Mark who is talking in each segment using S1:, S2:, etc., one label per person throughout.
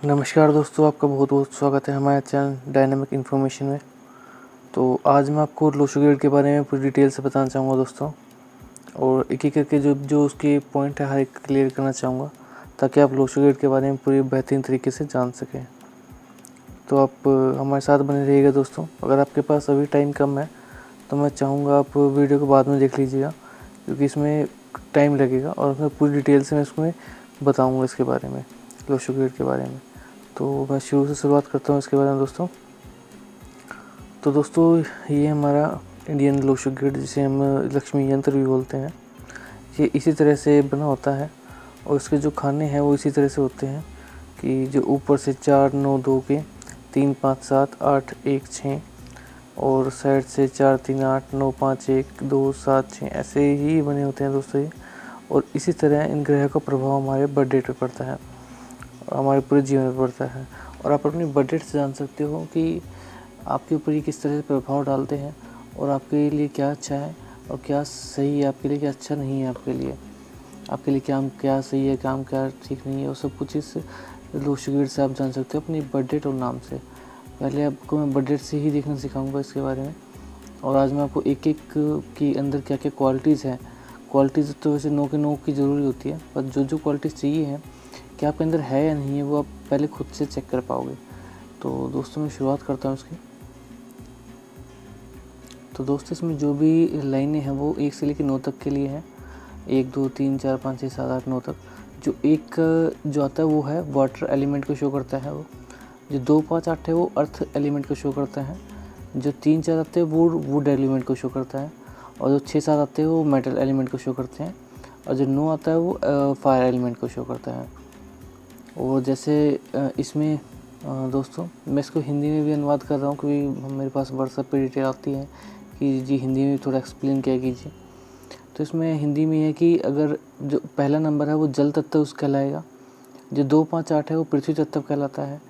S1: नमस्कार दोस्तों, आपका बहुत बहुत स्वागत है हमारे चैनल डायनामिक इन्फॉर्मेशन में। तो आज मैं आपको लोशो ग्रेड के बारे में पूरी डिटेल से बताना चाहूँगा दोस्तों, और एक एक करके जो जो उसके पॉइंट है हर एक क्लियर करना चाहूँगा, ताकि आप लोशो ग्रेड के बारे में पूरी बेहतरीन तरीके से जान सकें। तो आप हमारे साथ बने रहिएगा दोस्तों। अगर आपके पास अभी टाइम कम है तो मैं चाहूँगा आप वीडियो को बाद में देख लीजिएगा, क्योंकि इसमें टाइम लगेगा और उसमें पूरी डिटेल से मैं इसमें बताऊँगा इसके बारे में, लोशो ग्रेड के बारे में। तो मैं शुरू से शुरुआत करता हूँ इसके बारे में दोस्तों। तो दोस्तों, ये हमारा इंडियन लोशो ग्रिड, जिसे हम लक्ष्मी यंत्र भी बोलते हैं, ये इसी तरह से बना होता है। और इसके जो खाने हैं वो इसी तरह से होते हैं कि जो ऊपर से 4 9 2 के 3 5 7 8 1 6, और साइड से 4 3 8 9 5 1 2 7 6 ऐसे ही बने होते हैं दोस्तों ये। और इसी तरह इन ग्रह का प्रभाव हमारे बर्थ डेट पर पड़ता है, हमारे पूरे जीवन में पड़ता है। और आप अपनी बर्थ डेट से जान सकते हो कि आपके ऊपर ये किस तरह से प्रभाव डालते हैं, और आपके लिए क्या अच्छा है और क्या सही है आपके लिए, क्या अच्छा नहीं है आपके लिए क्या सही है, काम क्या ठीक नहीं है, और सब कुछ इस लोशो ग्रिड से आप जान सकते हो अपनी बर्थ डेट और नाम से। पहले आपको मैं बर्थ डेट से ही देखना सिखाऊंगा इसके बारे में, और आज मैं आपको एक एक के अंदर क्या क्या क्वालिटीज़ हैं। क्वालिटीज़ तो वैसे 9 के 9 की ज़रूरी होती है, पर जो जो क्वालिटीज़ चाहिए हैं कि आपके अंदर है या नहीं है, वो आप पहले खुद से चेक कर पाओगे। तो दोस्तों, मैं शुरुआत करता हूँ इसकी। तो दोस्तों, इसमें जो भी लाइनें हैं वो 1 से लेकर 9 तक के लिए हैं। 1 2 3 4 5 6 7 8 9 तक। जो एक जो आता है वो है वाटर एलिमेंट को शो करता है। वो जो 2 5 8 है वो अर्थ एलिमेंट को शो करता है। जो 3 4 आते हैं वो वुड एलिमेंट को शो करता है। और जो 6 7 आते हैं वो मेटल एलिमेंट को शो करते हैं। और जो 9 आता है वो फायर एलिमेंट को शो करता है। और जैसे इसमें दोस्तों, मैं इसको हिंदी में भी अनुवाद कर रहा हूँ, क्योंकि मेरे पास व्हाट्सएप पे डिटेल आती है कि जी हिंदी में थोड़ा एक्सप्लेन किया कीजिए। तो इसमें हिंदी में है कि अगर जो पहला नंबर है वो जल तत्व उसका कहलाएगा। जो 2 5 8 है वो पृथ्वी तत्व कहलाता है।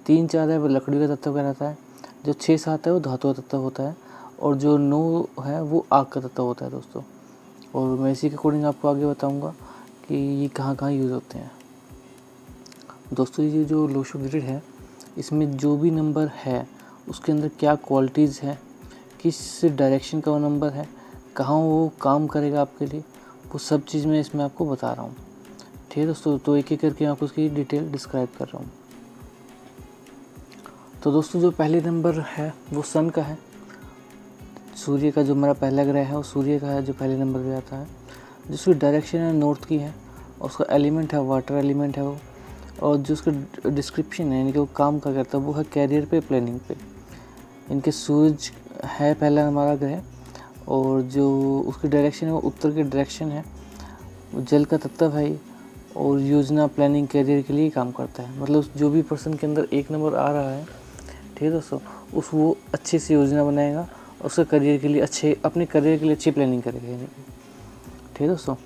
S1: 3 4 है वो लकड़ी का तत्व कहलाता है। जो 6 7 है वो धातु तत्व होता है। और जो 9 है वो आग का तत्व होता है दोस्तों। और मैं इसी के अकॉर्डिंग आपको आगे बताऊँगा कि ये कहाँ कहाँ यूज़ होते हैं। दोस्तों, ये जो लोशो ग्रिड है, इसमें जो भी नंबर है उसके अंदर क्या क्वालिटीज़ है, किस डायरेक्शन का वो नंबर है, कहाँ वो काम करेगा आपके लिए, वो सब चीज़ मैं इसमें आपको बता रहा हूँ। ठीक है दोस्तों, तो एक एक करके मैं आपको उसकी डिटेल डिस्क्राइब कर रहा हूँ। तो दोस्तों, जो पहले नंबर है वो सन का है। सूर्य का जो हमारा पहला ग्रह है वो सूर्य का है, जो पहले नंबर पे आता है। जिसकी डायरेक्शन है नॉर्थ की है, और उसका एलिमेंट है वाटर एलिमेंट है वो। और जो उसका डिस्क्रिप्शन है, यानी कि वो काम क्या करता है, वो है कैरियर पे, प्लानिंग पे। इनके सूरज है पहला हमारा ग्रह, और जो उसकी डायरेक्शन है वो उत्तर की डायरेक्शन है। वो जल का तत्व है, और योजना, प्लानिंग, कैरियर के लिए काम करता है। मतलब जो भी पर्सन के अंदर एक नंबर आ रहा है, ठीक है दोस्तों, वो अच्छे से योजना बनाएगा, और उसका करियर के लिए अपने करियर के लिए अच्छी प्लानिंग करेगा, यानी कि ठीक है दोस्तों।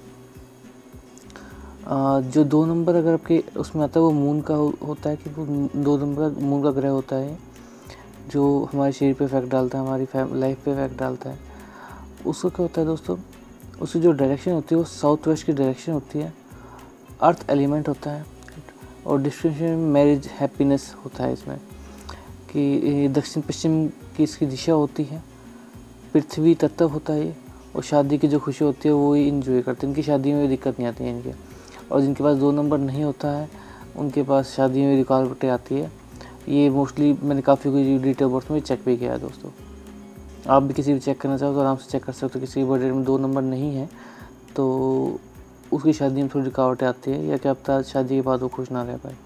S1: जो 2 नंबर अगर आपके उसमें आता है वो मून का होता है, कि वो 2 नंबर मून का ग्रह होता है, जो हमारे शरीर पे इफेक्ट डालता है, हमारी लाइफ पे इफेक्ट डालता है। उसका क्या होता है दोस्तों, उसकी जो डायरेक्शन होती है वो साउथ वेस्ट की डायरेक्शन होती है। अर्थ एलिमेंट होता है, और डिस्क्रिप्शन में मैरिज, हैप्पीनेस होता है इसमें, कि दक्षिण पश्चिम की इसकी दिशा होती है। पृथ्वी तत्व होता है ये, और शादी की जो खुशी होती है वो ही इंजॉय करते हैं। इनकी शादी में दिक्कत नहीं आती है इनके। और जिनके पास 2 नंबर नहीं होता है उनके पास शादी में रुकावटें आती है। ये मोस्टली मैंने काफ़ी कुछ डेट ऑफ बर्थ में चेक भी किया है दोस्तों। आप भी किसी भी चेक करना चाहो तो आराम से चेक कर सकते हो। किसी की बर्थ डेट में 2 नंबर नहीं है तो उसकी शादी में थोड़ी रुकावटें आती है, या क्या पता शादी के बाद वो खुश ना रह पाए,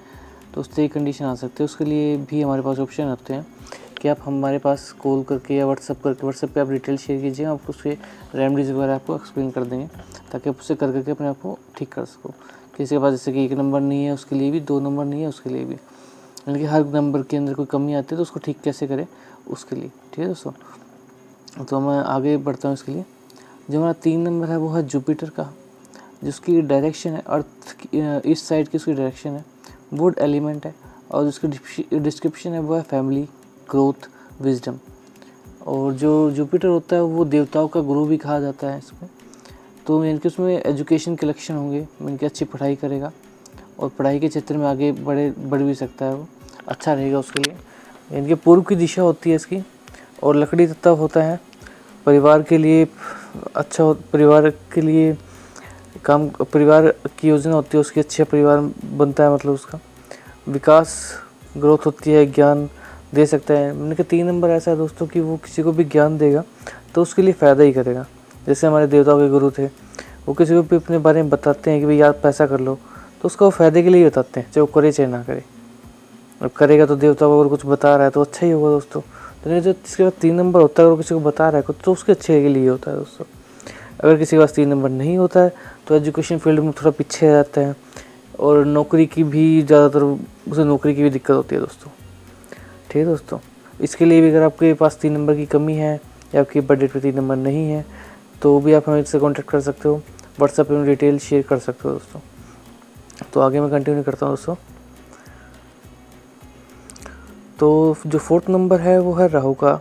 S1: तो उससे एक कंडीशन आ सकती है। उसके लिए भी हमारे पास ऑप्शन होते हैं कि आप हमारे पास कॉल करके या व्हाट्सएप पे आप डिटेल शेयर कीजिए, आप उसके रेमेडीज़ वगैरह आपको एक्सप्लेन कर देंगे, ताकि आप उससे कर करके अपने आप को ठीक कर सको। किसी के पास जैसे कि 1 नंबर नहीं है उसके लिए भी, 2 नंबर नहीं है उसके लिए भी, यानी कि हर नंबर के अंदर कोई कमी आती है तो उसको ठीक कैसे करें उसके लिए। ठीक है दोस्तों, तो मैं आगे बढ़ता हूँ इसके लिए। जो हमारा 3 नंबर है वो है जुपिटर का, जिसकी डायरेक्शन है अर्थ की, इस साइड की उसकी डायरेक्शन है। वुड एलिमेंट है, और जिसकी डिस्क्रिप्शन है वो है फैमिली, ग्रोथ, विजडम। और जो जुपिटर होता है वो देवताओं का गुरु भी कहा जाता है इसमें। तो यानी कि उसमें एजुकेशन के लक्षण होंगे, यानी कि अच्छी पढ़ाई करेगा, और पढ़ाई के क्षेत्र में आगे बढ़ भी सकता है, वो अच्छा रहेगा उसके लिए। इनके पूर्व की दिशा होती है इसकी। और लकड़ी तत्व होता है परिवार के लिए अच्छा, परिवार के लिए काम, परिवार की योजना होती है उसकी, अच्छा परिवार बनता है, मतलब उसका विकास ग्रोथ होती है, ज्ञान दे सकता है। मैंने कहा 3 नंबर ऐसा है दोस्तों कि वो किसी को भी ज्ञान देगा तो उसके लिए फ़ायदा ही करेगा। जैसे हमारे देवताओं के गुरु थे, वो किसी को भी अपने बारे में बताते हैं कि भाई आप पैसा कर लो, तो उसका वो फ़ायदे के लिए ही बताते हैं, चाहे वो करे चाहे ना करे। अब करेगा तो देवता को अगर कुछ बता रहा है तो अच्छा ही होगा दोस्तों। तो जो इसके बाद 3 नंबर होता है, अगर किसी को बता रहा है कुछ तो उसके अच्छे के लिए होता है दोस्तों। अगर किसी के पास 3 नंबर नहीं होता है तो एजुकेशन फील्ड में थोड़ा पीछे रहता है, और नौकरी की भी ज़्यादातर उसे नौकरी की भी दिक्कत होती है दोस्तों। ठीक है दोस्तों, इसके लिए भी अगर आपके पास 3 नंबर की कमी है या आपकी बर्थडे पे 3 नंबर नहीं है तो भी आप हमें इससे कॉन्टैक्ट कर सकते हो, व्हाट्सएप में डिटेल शेयर कर सकते हो दोस्तों। तो आगे मैं कंटिन्यू करता हूँ दोस्तों। तो जो 4th नंबर है वो है राहु का।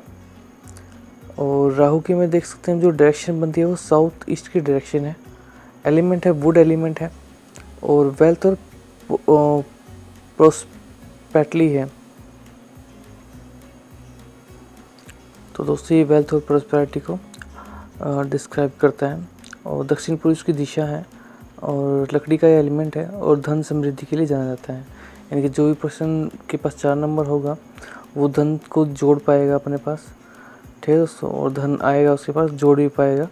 S1: और राहु की में देख सकते हैं जो डायरेक्शन बनती है वो साउथ ईस्ट की डायरेक्शन है। एलिमेंट है वुड एलिमेंट है, और वेल्थ और प्रोस्पेटली है। तो दोस्तों ये वेल्थ और प्रोस्पेरिटी को डिस्क्राइब करता है, और दक्षिण पूर्व की दिशा है, और लकड़ी का ये एलिमेंट है, और धन समृद्धि के लिए जाना जाता है। यानी कि जो भी पर्सन के पास 4 नंबर होगा वो धन को जोड़ पाएगा अपने पास। ठीक है दोस्तों, और धन आएगा उसके पास, जोड़ भी पाएगा।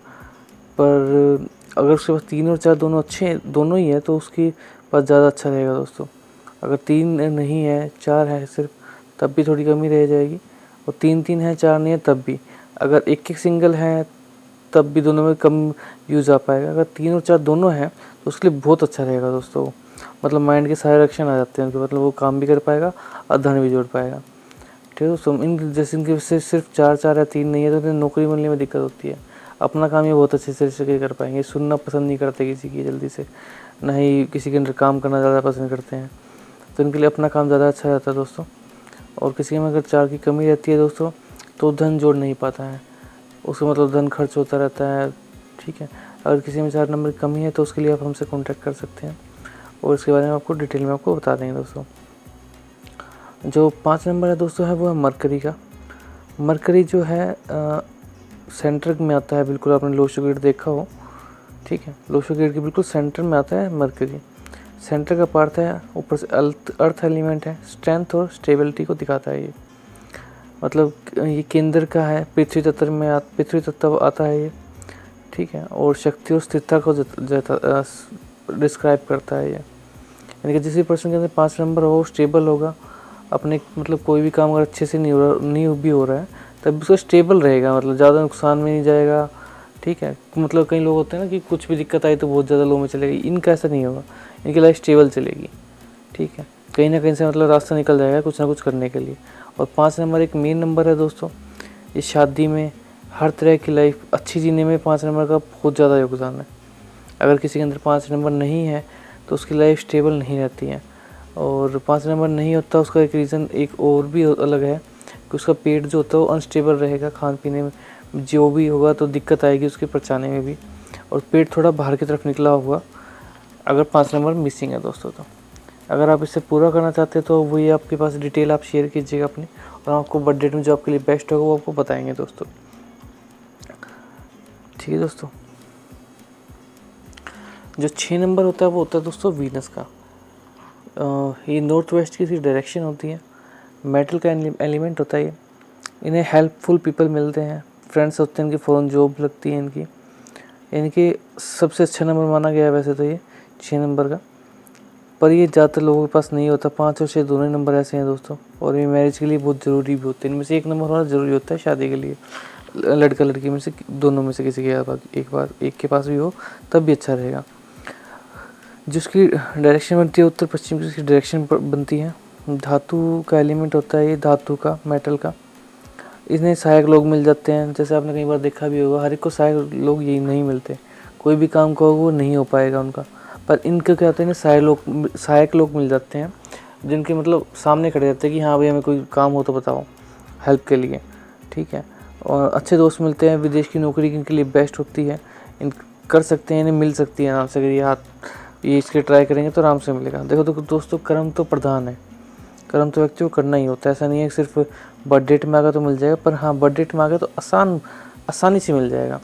S1: पर अगर उसके पास 3 और 4 दोनों अच्छे दोनों ही है तो उसके पास ज़्यादा अच्छा रहेगा दोस्तों। अगर 3 नहीं है 4 है सिर्फ, तब भी थोड़ी कमी रह जाएगी, और 3 है 4 नहीं है तब भी। अगर एक सिंगल है तब भी दोनों में कम यूज़ आ पाएगा। अगर 3 और 4 दोनों हैं तो उसके लिए बहुत अच्छा रहेगा दोस्तों। मतलब माइंड के सारे एक्शन आ जाते हैं उनके, मतलब वो काम भी कर पाएगा और धन भी जोड़ पाएगा। ठीक है दोस्तों, इन जैसे इनके से सिर्फ 4 या 3 नहीं है तो उन्हें नौकरी मिलने में दिक्कत होती है। अपना काम ये बहुत अच्छे से कर पाएंगे, सुनना पसंद नहीं करते किसी की जल्दी से, ना ही किसी के अंदर काम करना ज़्यादा पसंद करते हैं, तो इनके लिए अपना काम ज़्यादा अच्छा रहता है दोस्तों। और किसी में अगर 4 की कमी रहती है दोस्तों तो धन जोड़ नहीं पाता है, उसका मतलब धन खर्च होता रहता है। ठीक है, अगर किसी में 4 नंबर की कमी है तो उसके लिए आप हमसे कॉन्टैक्ट कर सकते हैं, और इसके बारे में आपको डिटेल में आपको बता देंगे दोस्तों। जो 5 नंबर है दोस्तों है वो है मरकरी का। मरकरी जो है सेंटर में आता है, बिल्कुल आपने लोशो गेट देखा हो। ठीक है, लोशो गेट के बिल्कुल सेंटर में आता है मरकरी। सेंटर का पार्ट है, ऊपर से अर्थ एलिमेंट है, स्ट्रेंथ और स्टेबिलिटी को दिखाता है ये। मतलब ये केंद्र का है, पृथ्वी तत्व आता है ये। ठीक है, और शक्ति और स्थिरता को डिस्क्राइब करता है ये। यानी कि जिस भी पर्सन के अंदर 5 नंबर हो स्टेबल होगा अपने, मतलब कोई भी काम अगर अच्छे से नहीं भी हो रहा है तब उसका स्टेबल रहेगा, मतलब ज़्यादा नुकसान में नहीं जाएगा। ठीक है, मतलब कई लोग होते हैं ना कि कुछ भी दिक्कत आई तो बहुत ज़्यादा लो में चलेगी, इनका ऐसा नहीं होगा, इनकी लाइफ स्टेबल चलेगी। ठीक है, कहीं ना कहीं से मतलब रास्ता निकल जाएगा कुछ ना कुछ करने के लिए। और 5 नंबर एक मेन नंबर है दोस्तों, इस शादी में हर तरह की लाइफ अच्छी जीने में 5 नंबर का बहुत ज़्यादा योगदान है। अगर किसी के अंदर 5 नंबर नहीं है तो उसकी लाइफ स्टेबल नहीं रहती है। और 5 नंबर नहीं होता उसका एक रीज़न एक और भी अलग है कि उसका पेट जो होता है वो अनस्टेबल रहेगा, खान पीने में जो भी होगा तो दिक्कत आएगी उसके पचाने में भी, और पेट थोड़ा बाहर की तरफ निकला होगा अगर 5 नंबर मिसिंग है दोस्तों। तो अगर आप इसे पूरा करना चाहते हैं तो वही आपके पास डिटेल आप शेयर कीजिएगा अपनी, और आपको बर्थडे में जो आपके लिए बेस्ट होगा वो आपको बताएंगे दोस्तों। ठीक है दोस्तों, जो 6 नंबर होता है वो होता है दोस्तों वीनस का। ये नॉर्थ वेस्ट की सी डायरेक्शन होती है, मेटल का एलिमेंट होता है ये। इन्हें हेल्पफुल पीपल मिलते हैं, फ्रेंड्स होते हैं इनकी, फ़ौरन जॉब लगती है इनकी। इनके सबसे अच्छा नंबर माना गया है वैसे तो ये 6 नंबर का, पर ये ज़्यादातर लोगों के पास नहीं होता। 5 और 6 दोनों ही नंबर ऐसे हैं दोस्तों, और ये मैरिज के लिए बहुत ज़रूरी भी होते हैं। इनमें से एक नंबर होना ज़रूरी होता है शादी के लिए, लड़का लड़की में से दोनों में से किसी के एक के पास भी हो तब भी अच्छा रहेगा। जिसकी डायरेक्शन बनती है उत्तर पश्चिम की डायरेक्शन बनती है। धातु का एलिमेंट होता है ये, धातु का, मेटल का। इन्हें सहायक लोग मिल जाते हैं, जैसे आपने कई बार देखा भी होगा, हर एक को सहायक लोग यही नहीं मिलते, कोई भी काम कहो वो नहीं हो पाएगा उनका। पर इनका क्या होता है ना, सहायक लोग मिल जाते हैं जिनके मतलब सामने खड़े रहते हैं कि हाँ भाई हमें कोई काम हो तो बताओ हेल्प के लिए। ठीक है, और अच्छे दोस्त मिलते हैं। विदेश की नौकरी इनके लिए बेस्ट होती है, इन कर सकते हैं, इन्हें मिल सकती है आराम से। अगर ये इसके ट्राई करेंगे तो आराम से मिलेगा। देखो तो दोस्तों, कर्म तो प्रधान है, कर्म तो व्यक्ति को करना ही होता है। ऐसा नहीं है सिर्फ बर्थ डेट में आ गया तो मिल जाएगा, पर हाँ बर्थ डेट में आ गया तो आसानी से मिल जाएगा।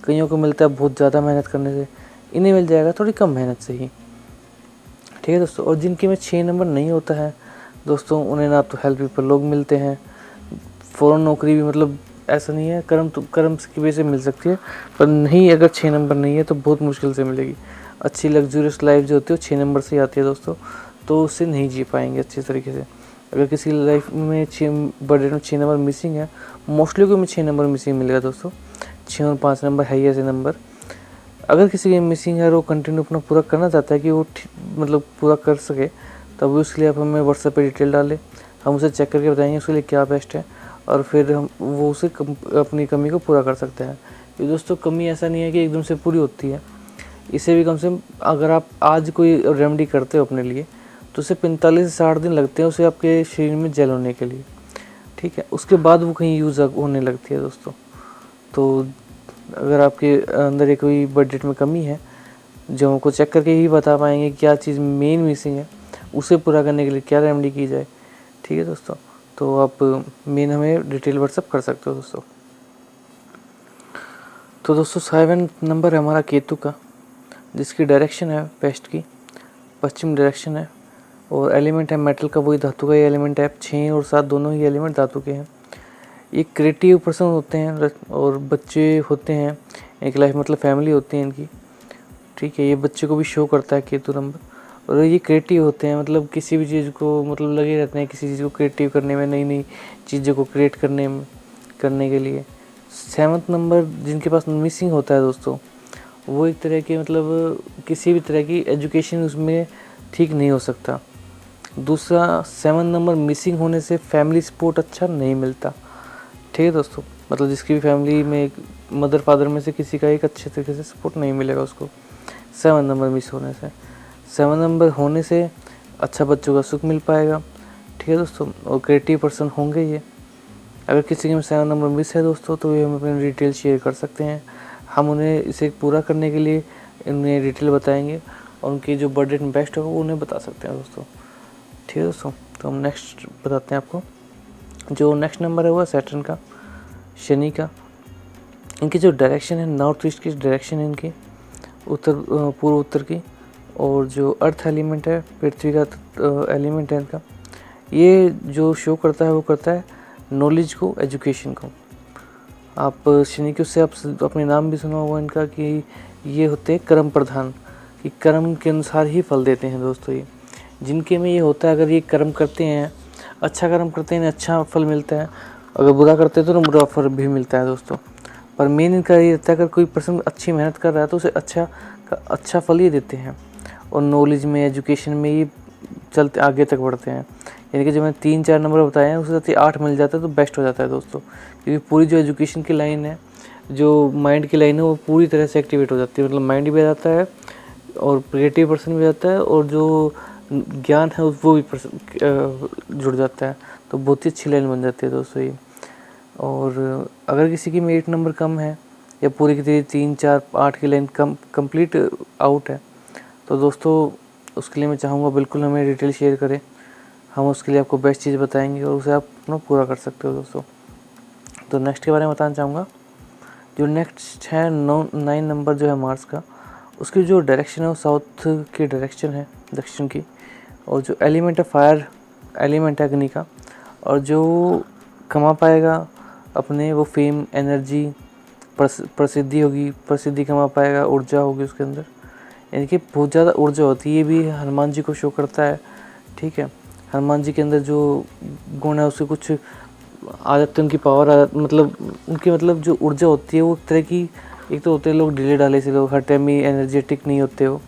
S1: कईयों को मिलता है बहुत ज़्यादा मेहनत करने से, इन्हें मिल जाएगा थोड़ी कम मेहनत से ही। ठीक है दोस्तों। और जिनके में 6 नंबर नहीं होता है दोस्तों, उन्हें ना तो हेल्प पीपल लोग मिलते हैं, फ़ौरन नौकरी भी, मतलब ऐसा नहीं है, कर्म तो कर्म की वजह से मिल सकती है, पर नहीं, अगर 6 नंबर नहीं है तो बहुत मुश्किल से मिलेगी। अच्छी लग्जूरियस लाइफ जो होती है वो 6 नंबर से ही आती है दोस्तों, तो उससे नहीं जी पाएंगे अच्छे तरीके से। अगर किसी लाइफ में 6 बर्थडे में 6 नंबर मिसिंग है, मोस्टली को में 6 नंबर मिसिंग मिलेगा दोस्तों। 6 और 5 नंबर है ही ऐसे नंबर। अगर किसी के मिसिंग है और वो कंटिन्यू अपना पूरा करना चाहता है कि वो मतलब पूरा कर सके, तब उसके लिए आप हमें व्हाट्सएप पे डिटेल डालें, हम उसे चेक करके बताएंगे उसके लिए क्या बेस्ट है, और फिर हम वो उसे अपनी कमी को पूरा कर सकते हैं। ये दोस्तों कमी ऐसा नहीं है कि एकदम से पूरी होती है, इसे भी कम से कम अगर आप आज कोई रेमेडी करते हो अपने लिए तो उसे 45 से 60 दिन लगते हैं उसे आपके शरीर में जेल होने के लिए। ठीक है, उसके बाद वो कहीं यूज़ होने लगती है दोस्तों। तो अगर आपके अंदर ये कोई बजट में कमी है, जो हमको चेक करके ही बता पाएंगे क्या चीज़ मेन मिसिंग है, उसे पूरा करने के लिए क्या रेमेडी की जाए। ठीक है दोस्तों, तो आप मेन हमें डिटेल व्हाट्सअप कर सकते हो दोस्तों। तो दोस्तों 7 नंबर है हमारा केतु का, जिसकी डायरेक्शन है वेस्ट की, पश्चिम डायरेक्शन है, और एलिमेंट है मेटल का, वही धातु का ही एलिमेंट है। 6 और 7 दोनों ही एलिमेंट धातु के हैं। ये क्रिएटिव पर्सन होते हैं और बच्चे होते हैं, एक लाइफ मतलब फैमिली होती है इनकी। ठीक है, ये बच्चे को भी शो करता है केतु नंबर, और ये क्रिएटिव होते हैं, मतलब किसी भी चीज़ को मतलब लगे रहते हैं किसी चीज़ को क्रिएटिव करने में, नई नई चीज़ों को क्रिएट करने के लिए। 7 नंबर जिनके पास मिसिंग होता है दोस्तों, वो एक तरह के मतलब किसी भी तरह की एजुकेशन उसमें ठीक नहीं हो सकता। दूसरा, 7 नंबर मिसिंग होने से फैमिली सपोर्ट अच्छा नहीं मिलता। ठीक है दोस्तों, मतलब जिसकी भी फैमिली में मदर फादर में से किसी का एक अच्छे तरीके से सपोर्ट नहीं मिलेगा उसको 7 नंबर मिस होने से। 7 नंबर होने से अच्छा बच्चों का सुख मिल पाएगा। ठीक है दोस्तों, और क्रिएटिव पर्सन होंगे ये। अगर किसी के में 7 नंबर मिस है दोस्तों, तो ये हम अपनी डिटेल शेयर कर सकते हैं, हम उन्हें इसे पूरा करने के लिए उन्हें डिटेल बताएंगे, और उनकी जो बजट में बेस्ट होगा वो उन्हें बता सकते हैं दोस्तों। ठीक है दोस्तों, तो हम नेक्स्ट बताते हैं आपको। जो नेक्स्ट नंबर है वो सैटर्न का, शनि का। इनकी जो डायरेक्शन है नॉर्थ ईस्ट की डायरेक्शन है इनकी, पूर्व उत्तर की, और जो अर्थ एलिमेंट है पृथ्वी का एलिमेंट है इनका। ये जो शो करता है वो करता है नॉलेज को, एजुकेशन को। आप शनि के उससे आप अपने नाम भी सुना होगा इनका कि ये होते हैं कर्म प्रधान, कि कर्म के अनुसार ही फल देते हैं दोस्तों। ये जिनके में ये होता है, अगर ये कर्म करते हैं, अच्छा कर्म करते हैं अच्छा फल मिलता है, अगर बुरा करते हैं तो बुरा फल भी मिलता है दोस्तों। पर मेन इनका ये रहता है, अगर कोई पर्सन अच्छी मेहनत कर रहा है तो उसे अच्छा फल ही देते हैं, और नॉलेज में, एजुकेशन में ये चलते आगे तक बढ़ते हैं। यानी कि जो मैंने 3-4 नंबर बताए हैं उसके साथ ही 8 मिल जाता है तो बेस्ट हो जाता है दोस्तों, क्योंकि पूरी जो एजुकेशन की लाइन है, जो माइंड की लाइन है, वो पूरी तरह से एक्टिवेट हो जाती है। मतलब माइंड भी आ जाता है और क्रिएटिव पर्सन भी जाता है, और जो ज्ञान है वो भी जुड़ जाता है, तो बहुत ही अच्छी लाइन बन जाती है दोस्तों ये। और अगर किसी की में 8 नंबर कम है, या पूरी की 3-4-8 की लाइन कंप्लीट आउट है, तो दोस्तों उसके लिए मैं चाहूँगा बिल्कुल हमें डिटेल शेयर करें, हम उसके लिए आपको बेस्ट चीज़ बताएंगे और उसे आप अपना पूरा कर सकते हो दोस्तों। तो नेक्स्ट के बारे में बताना चाहूँगा। जो नेक्स्ट है 9 नंबर जो है मार्स का, उसकी जो डायरेक्शन है वो साउथ की डायरेक्शन है, दक्षिण की, और जो एलिमेंट है फायर एलिमेंट है अग्नि का, और जो कमा पाएगा अपने वो फेम, एनर्जी, प्रसिद्धि होगी, प्रसिद्धि कमा पाएगा, ऊर्जा होगी उसके अंदर, यानी कि बहुत ज़्यादा ऊर्जा होती है। ये भी हनुमान जी को शो करता है। ठीक है, हनुमान जी के अंदर जो गुण है उससे कुछ आ जाते हैं, उनकी पावर मतलब उनकी मतलब जो ऊर्जा होती है वो एक तरह की, एक तो होते हैं लोग ढीले ढाले से, लोग हर टाइम ही एनर्जेटिक नहीं होते हो,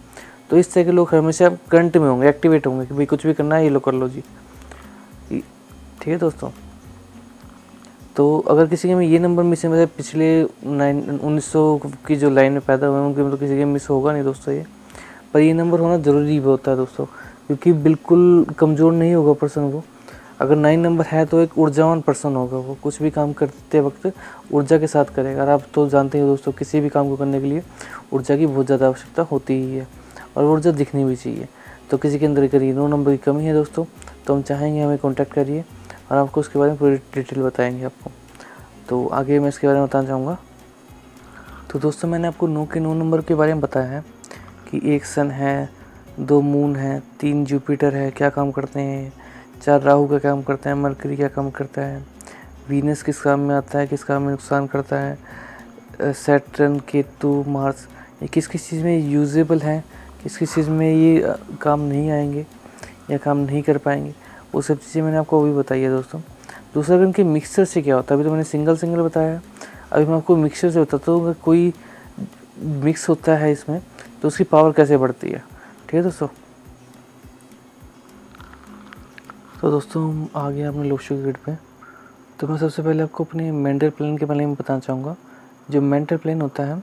S1: तो इस तरह के लोग हमेशा करंट में होंगे, एक्टिवेट होंगे कि भाई कुछ भी करना है ये लो कर लो जी। ठीक है दोस्तों, तो अगर किसी के में ये नंबर मिस है, मतलब पिछले 1900 की जो लाइन में पैदा हुए हैं उनके में तो किसी के मिस होगा नहीं दोस्तों ये, पर ये नंबर होना ज़रूरी भी होता है दोस्तों, क्योंकि बिल्कुल कमज़ोर नहीं होगा पर्सन वो। अगर 9 नंबर है तो एक ऊर्जावान पर्सन होगा, वो कुछ भी काम करते वक्त ऊर्जा के साथ करेगा। और आप तो जानते हो दोस्तों, किसी भी काम को करने के लिए ऊर्जा की बहुत ज़्यादा आवश्यकता होती ही है, और वो ऊर्जा दिखनी भी चाहिए। तो किसी के अंदर अगर ये 9 नंबर की कमी है दोस्तों, तो हम चाहेंगे हमें कॉन्टैक्ट करिए और आपको उसके बारे में पूरी डिटेल बताएंगे आपको। तो आगे मैं इसके बारे में बताना चाहूँगा। तो दोस्तों मैंने आपको 9 के 9 नंबर के बारे में बताया है कि 1 सन है, 2 मून है, 3 जुपिटर है, क्या काम करते हैं, 4 राहु का काम करता है, मरकरी क्या काम करता है, वीनस किस काम में आता है, किस काम में नुकसान करता है, सैटर्न, केतु, मार्स ये किस किस चीज़ में यूजेबल हैं, किस किस चीज़ में ये काम नहीं आएंगे या काम नहीं कर पाएंगे, वो सब चीज़ें मैंने आपको अभी बताई है दोस्तों। दूसरा अगर इनके मिक्सचर से क्या होता है, अभी तो मैंने सिंगल बताया है, अभी मैं आपको मिक्सचर से बताता हूँ। अगर कोई मिक्स होता है इसमें तो उसकी पावर कैसे बढ़ती है, ठीक है दोस्तों। तो दोस्तों हम आ गए अपने लोशो ग्रिड पे। तो मैं सबसे पहले आपको अपने मेंटल प्लेन के बारे में बताना चाहूँगा। जो मेंटल प्लेन होता है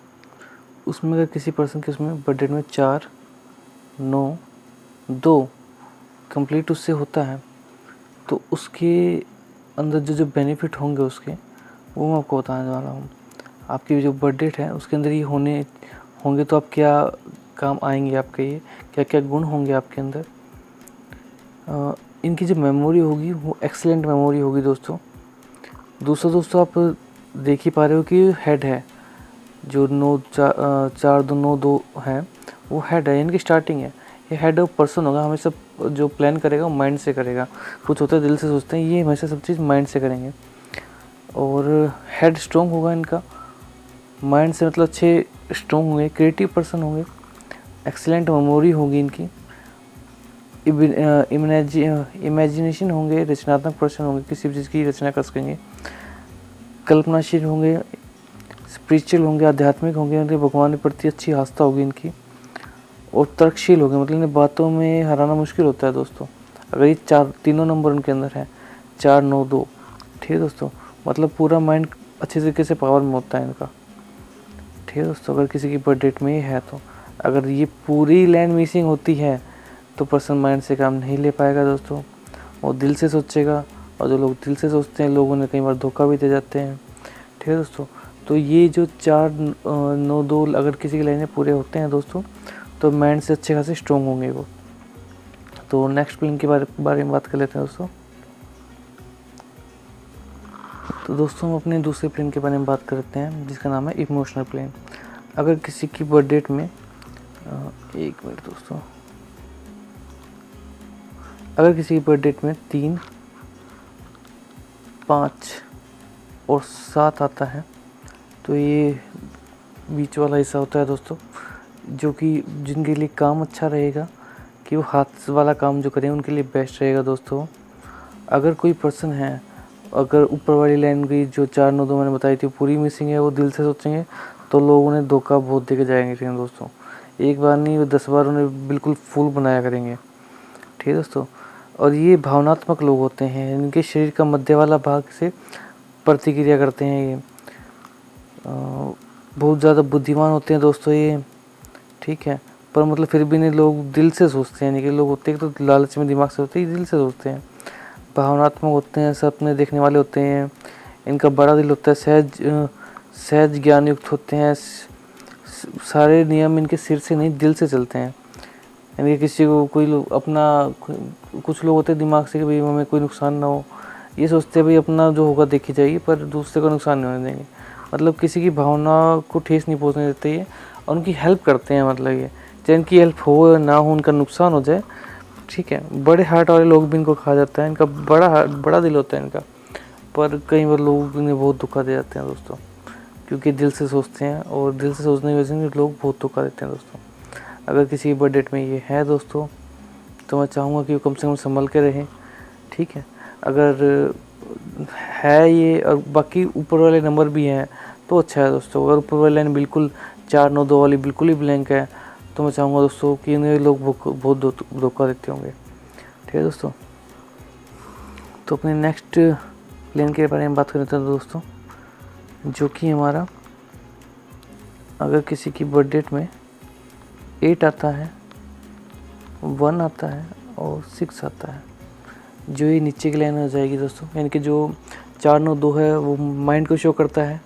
S1: उसमें अगर किसी पर्सन के उसमें बर्थ डेट में 4, 9, 2 कंप्लीट उससे होता है तो उसके अंदर जो जो बेनिफिट होंगे उसके, वो मैं आपको बताने वाला हूँ। आपकी जो बर्थ डेट है उसके अंदर ये होंगे तो आप क्या काम आएंगे, आपके ये क्या क्या गुण होंगे आपके अंदर। इनकी जो मेमोरी होगी वो एक्सीलेंट मेमोरी होगी दोस्तों। दूसरा दोस्तों आप देख ही पा रहे हो कि हेड है जो 4 2 9 2 है, वो हेड है, इनकी स्टार्टिंग है। ये हेड ऑफ पर्सन होगा, हमेशा जो प्लान करेगा वो माइंड से करेगा। कुछ होता है दिल से सोचते हैं, ये हमेशा सब चीज़ माइंड से करेंगे। और हेड स्ट्रॉन्ग होगा इनका, माइंड से मतलब अच्छे स्ट्रॉन्ग होंगे, क्रिएटिव पर्सन होंगे, एक्सीलेंट मेमोरी होगी इनकी, इमेजिनेशन होंगे, रचनात्मक पर्सन होंगे, किसी भी चीज़ की रचना कर सकेंगे, कल्पनाशील होंगे, स्पिरिचुअल होंगे, आध्यात्मिक होंगे, उनके भगवान के प्रति अच्छी आस्था होगी इनकी, और तर्कशील होंगे, मतलब इन बातों में हराना मुश्किल होता है दोस्तों अगर ये तीनों नंबर उनके अंदर है, 4 9 2, ठीक है दोस्तों। मतलब पूरा माइंड अच्छे तरीके से पावर में होता है इनका, ठीक है दोस्तों। अगर किसी की बर्थ डेट में ये है तो अगर ये पूरी लाइन मिसिंग होती है तो पर्सन माइंड से काम नहीं ले पाएगा दोस्तों, वो दिल से सोचेगा, और जो लोग दिल से सोचते हैं लोग उन्हें कई बार धोखा भी दे जाते हैं, ठीक है दोस्तों। तो ये जो 4 9 2 अगर किसी की लाइनें पूरे होते हैं दोस्तों तो माइंड से अच्छे खासे स्ट्रॉन्ग होंगे वो। तो नेक्स्ट प्लेन के बारे में बात कर लेते हैं दोस्तों। तो दोस्तों हम अपने दूसरे प्लेन के बारे में बात करते हैं जिसका नाम है इमोशनल प्लेन। अगर किसी की बर्थ डेट में 1 मिनट दोस्तों, अगर किसी की बर्थ डेट में 3, 5 और 7 आता है तो ये बीच वाला हिस्सा होता है दोस्तों, जो कि जिनके लिए काम अच्छा रहेगा कि वो हाथ वाला काम जो करें उनके लिए बेस्ट रहेगा दोस्तों। अगर कोई पर्सन है, अगर ऊपर वाली लाइन की जो 4 9 2 मैंने बताई थी पूरी मिसिंग है, वो दिल से सोचेंगे तो लोग उन्हें धोखा बहुत दे के जाएंगे, ठीक है दोस्तों। एक बार नहीं 10 बार उन्हें बिल्कुल फूल बनाया करेंगे, ठीक है दोस्तों। और ये भावनात्मक लोग होते हैं, इनके शरीर का मध्य वाला भाग से प्रतिक्रिया करते हैं ये, बहुत ज़्यादा बुद्धिमान होते हैं दोस्तों ये, ठीक है। पर मतलब फिर भी नहीं लोग दिल से सोचते हैं, यानी कि लोग होते हैं तो लालच में दिमाग से होते हैं, दिल से सोचते हैं, भावनात्मक होते हैं, सपने देखने वाले होते हैं, इनका बड़ा दिल होता है, सहज ज्ञान युक्त होते हैं, सारे नियम इनके सिर से नहीं दिल से चलते हैं। यानी कि किसी को कोई लोग अपना, कुछ लोग होते हैं दिमाग से कि भाई हमें कोई नुकसान ना हो, ये सोचते हैं भाई अपना जो होगा देखी जाएगी, पर दूसरे को नुकसान नहीं होने देंगे, मतलब किसी की भावना को ठेस नहीं पहुंचने देते ये, और उनकी हेल्प करते हैं, मतलब ये चाहे इनकी हेल्प हो ना हो, उनका नुकसान हो जाए, ठीक है। बड़े हार्ट वाले लोग भी इनको खा जाता है, इनका बड़ा दिल होता है इनका, पर कई बार लोग इन्हें बहुत धोखा दे जाते हैं दोस्तों, क्योंकि दिल से सोचते हैं, और दिल से सोचने की वजह से लोग बहुत धोखा देते हैं दोस्तों। अगर किसी की बर्थ डेट में ये है दोस्तों तो मैं चाहूँगा कि वो कम से कम संभल के रहें, ठीक है। अगर है ये और बाकी ऊपर वाले नंबर भी हैं तो अच्छा है दोस्तों। अगर ऊपर वाली लाइन बिल्कुल 4 9 2 वाली बिल्कुल ही ब्लैंक है तो मैं चाहूँगा दोस्तों कि इन्हें लोग बहुत धोखा देते होंगे, ठीक है दोस्तों। तो अपने नेक्स्ट प्लेन के बारे में बात करते हैं दोस्तों, जो कि हमारा, अगर किसी की बर्थ डेट में 8 आता है, 1 आता है और 6 आता है, जो ये नीचे की लाइन हो जाएगी दोस्तों। यानी कि जो 4 9 2 है वो माइंड को शो करता है,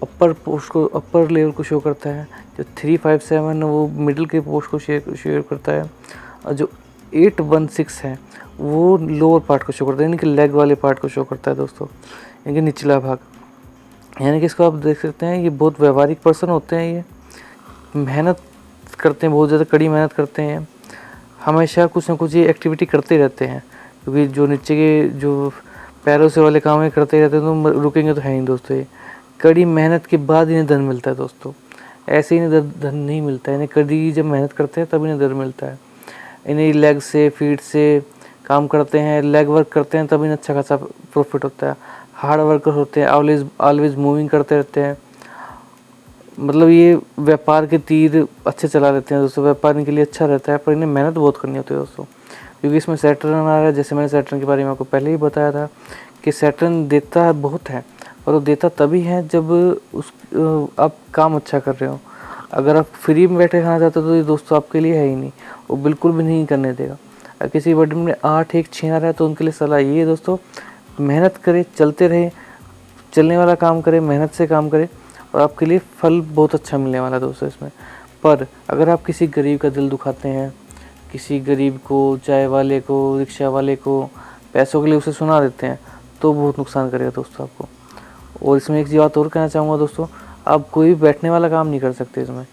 S1: अपर लेवल को शो करता है। जो 357 है वो मिडिल के पोस्ट को शेयर करता है, और जो 816 है वो लोअर पार्ट को शो करता है, यानी कि लेग वाले पार्ट को शो करता है दोस्तों, यानी कि निचला भाग। यानी कि इसको आप देख सकते हैं, ये बहुत व्यवहारिक पर्सन होते हैं, ये मेहनत करते हैं, बहुत ज़्यादा कड़ी मेहनत करते हैं, हमेशा कुछ ना कुछ ये एक्टिविटी करते रहते हैं, क्योंकि जो नीचे के जो पैरों से वाले काम है करते रहते हैं, तो रुकेंगे तो है नहीं दोस्तों। ये कड़ी मेहनत के बाद इन्हें धन मिलता है दोस्तों, ऐसे ही इन्हें धन नहीं मिलता है। इन्हें कड़ी जब मेहनत करते हैं तब इन्हें धन मिलता है। इन्हें लेग से फीट से काम करते हैं, लेग वर्क करते हैं, तब इन्हें अच्छा खासा प्रॉफिट होता है। हार्ड वर्कर होते हैं, ऑलवेज मूविंग करते रहते हैं, मतलब ये व्यापार के तीर अच्छे चला लेते हैं दोस्तों। व्यापार इनके लिए अच्छा रहता है, पर इन्हें मेहनत बहुत करनी होती है दोस्तों, क्योंकि इसमें सैटर्न आ रहा है। जैसे मैंने सैटर्न के बारे में आपको पहले ही बताया था कि सैटर्न देता बहुत है, और वो देता तभी है जब आप काम अच्छा कर रहे हो। अगर आप फ्री में बैठे खाना चाहते हो तो ये दोस्तों आपके लिए है ही नहीं, वो बिल्कुल भी नहीं करने देगा। अगर किसी बटन में 8 1 6 आ रहा है तो उनके लिए सलाह ये है दोस्तों, मेहनत करें, चलते रहे, चलने वाला काम करें, मेहनत से काम करें, और आपके लिए फल बहुत अच्छा मिलने वाला है दोस्तों इसमें। पर अगर आप किसी गरीब का दिल दुखाते हैं, किसी गरीब को, चाय वाले को, रिक्शा वाले को पैसों के लिए उसे सुना देते हैं, तो बहुत नुकसान करेगा दोस्तों आपको। और इसमें एक बात और कहना चाहूँगा दोस्तों, आप कोई बैठने वाला काम नहीं कर सकते इसमें।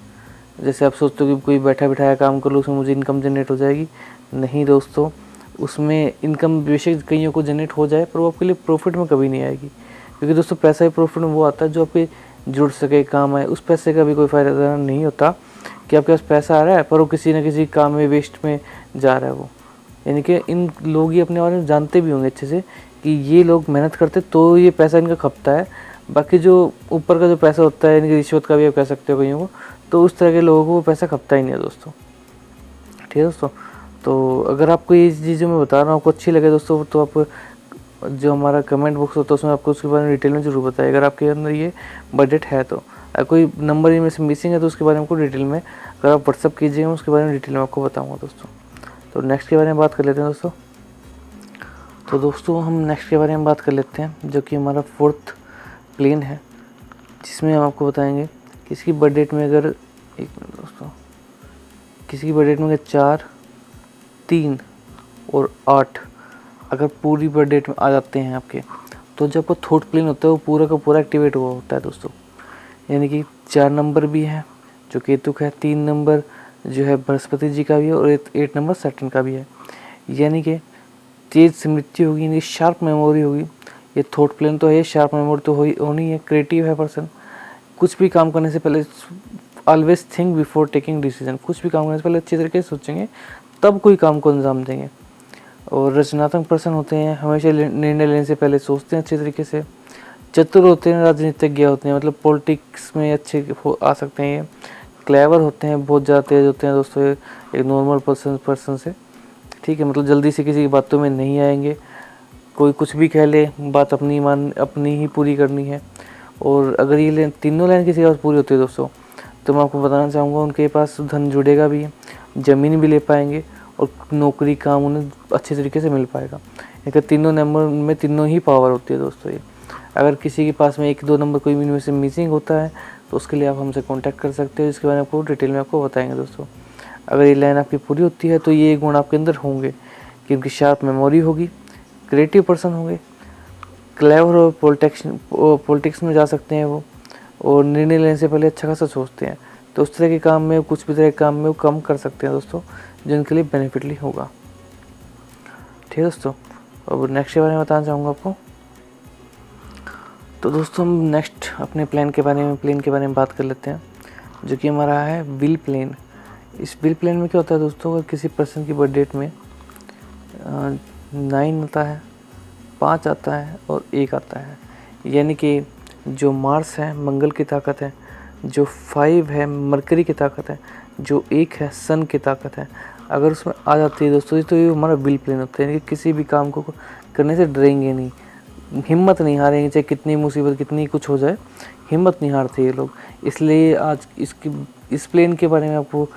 S1: जैसे आप सोचते हो कि कोई बैठा बिठाया काम कर लो, उसमें मुझे इनकम जनरेट हो जाएगी, नहीं दोस्तों, उसमें इनकम बेशक कईयों को जनरेट हो जाए, पर वो आपके लिए प्रॉफिट में कभी नहीं आएगी। क्योंकि दोस्तों पैसा ही प्रॉफिट में वो आता है जो आपके जुड़ सके, काम आए। उस पैसे का भी कोई फ़ायदा नहीं होता कि आपके पास पैसा आ रहा है पर वो किसी न किसी काम में वेस्ट में जा रहा है वो। यानी कि इन लोग ये अपने बारे में जानते भी होंगे अच्छे से कि ये लोग मेहनत करते तो ये पैसा इनका खपता है, बाकी जो ऊपर का जो पैसा होता है, यानी कि रिश्वत का भी आप कह सकते हो कईयों को, तो उस तरह के लोगों को वो पैसा खपता ही नहीं है दोस्तों। ठीक है दोस्तों, तो अगर आपको ये चीज़ें मैं बता रहा हूँ आपको अच्छी लगे दोस्तों, तो आप जो हमारा कमेंट बॉक्स होता है उसमें आपको उसके बारे में डिटेल में ज़रूर बताइए, अगर आपके अंदर ये बजट है तो। अगर कोई नंबर इनमें से मिसिंग है तो उसके बारे में आपको डिटेल में अगर आप व्हाट्सअप कीजिएगा, उसके बारे में डिटेल में आपको बताऊँगा दोस्तों। तो नेक्स्ट के बारे में बात कर लेते हैं दोस्तों। तो दोस्तों हम नेक्स्ट के बारे में बात कर लेते हैं, जो कि हमारा 4th प्लेन है, जिसमें हम आपको बताएंगे किसकी बर्थ डेट में अगर, एक मिनट दोस्तों, किसी की बर्थ डेट में अगर 4, 3 और 8 अगर पूरी बर्थ डेट में आ जाते हैं आपके, तो जो आपका 4th प्लेन होता है वो पूरा का पूरा एक्टिवेट हुआ होता है दोस्तों। यानी कि 4 नंबर भी है जो केतु का है, 3 नंबर जो है बृहस्पति जी का भी है, और 8 नंबर सैटर्न का भी है। यानी कि तेज स्मृति होगी, यानी शार्प मेमोरी होगी। ये 4th प्लेन तो है, शार्प मेमोरी तो होनी है। क्रिएटिव है पर्सन, कुछ भी काम करने से पहले always think before taking decision, कुछ भी काम करने से पहले अच्छी तरीके से सोचेंगे तब कोई काम को अंजाम देंगे। और रचनात्मक पर्सन होते हैं, हमेशा निर्णय लेने से पहले सोचते हैं अच्छे तरीके से। चतुर होते हैं, राजनीतिज्ञ होते हैं, मतलब पॉलिटिक्स में अच्छे आ सकते हैं। ये क्लेवर होते हैं, बहुत ज़्यादा तेज होते हैं दोस्तों एक नॉर्मल पर्सन से। ठीक है, मतलब जल्दी से किसी की बातों में नहीं आएंगे, कोई कुछ भी कह ले, बात अपनी ही पूरी करनी है। और अगर ये तीनों लाइन किसी के पास पूरी होती है दोस्तों, तो मैं आपको बताना चाहूँगा उनके पास धन जुड़ेगा भी, ज़मीन भी ले पाएंगे, और नौकरी काम उन्हें अच्छे तरीके से मिल पाएगा। एक तीनों नंबर में तीनों ही पावर होती है दोस्तों ये। अगर किसी के पास में 1-2 नंबर कोई इनमें से मिसिंग होता है तो उसके लिए आप हमसे कांटेक्ट कर सकते हो, इसके बारे में आपको डिटेल में आपको बताएंगे दोस्तों। अगर ये लाइन आपकी पूरी होती है तो ये गुण आपके अंदर होंगे कि उनकी शार्प मेमोरी होगी, क्रिएटिव पर्सन होंगे, क्लेवर और पॉलिटिक्स में जा सकते हैं वो, और निर्णय लेने से पहले अच्छा खासा सोचते हैं। तो उस तरह के काम में, कुछ भी तरह के काम में वो कम कर सकते हैं दोस्तों, जो उनके लिए बेनिफिटली होगा। ठीक है दोस्तों, अब नेक्स्ट के बारे में बताना चाहूँगा आपको। तो दोस्तों हम नेक्स्ट अपने प्लान के बारे में बात कर लेते हैं, जो कि हमारा है विल प्लेन। इस विल प्लेन में क्या होता है दोस्तों, अगर किसी पर्सन की बर्थ डेट में 9 आता है, 5 आता है और 1 आता है, यानी कि जो मार्स है मंगल की ताकत है, जो 5 है मरकरी की ताकत है, जो 1 है सन की ताकत है, अगर उसमें आ जाती है दोस्तों तो ये हमारा विल प्लेन होता है। यानी कि किसी भी काम को करने से डरेंगे नहीं, हिम्मत नहीं हारेंगे, चाहे कितनी मुसीबत कितनी कुछ हो जाए, हिम्मत नहीं हारते ये लोग। इसलिए आज इस प्लेन के बारे में आपको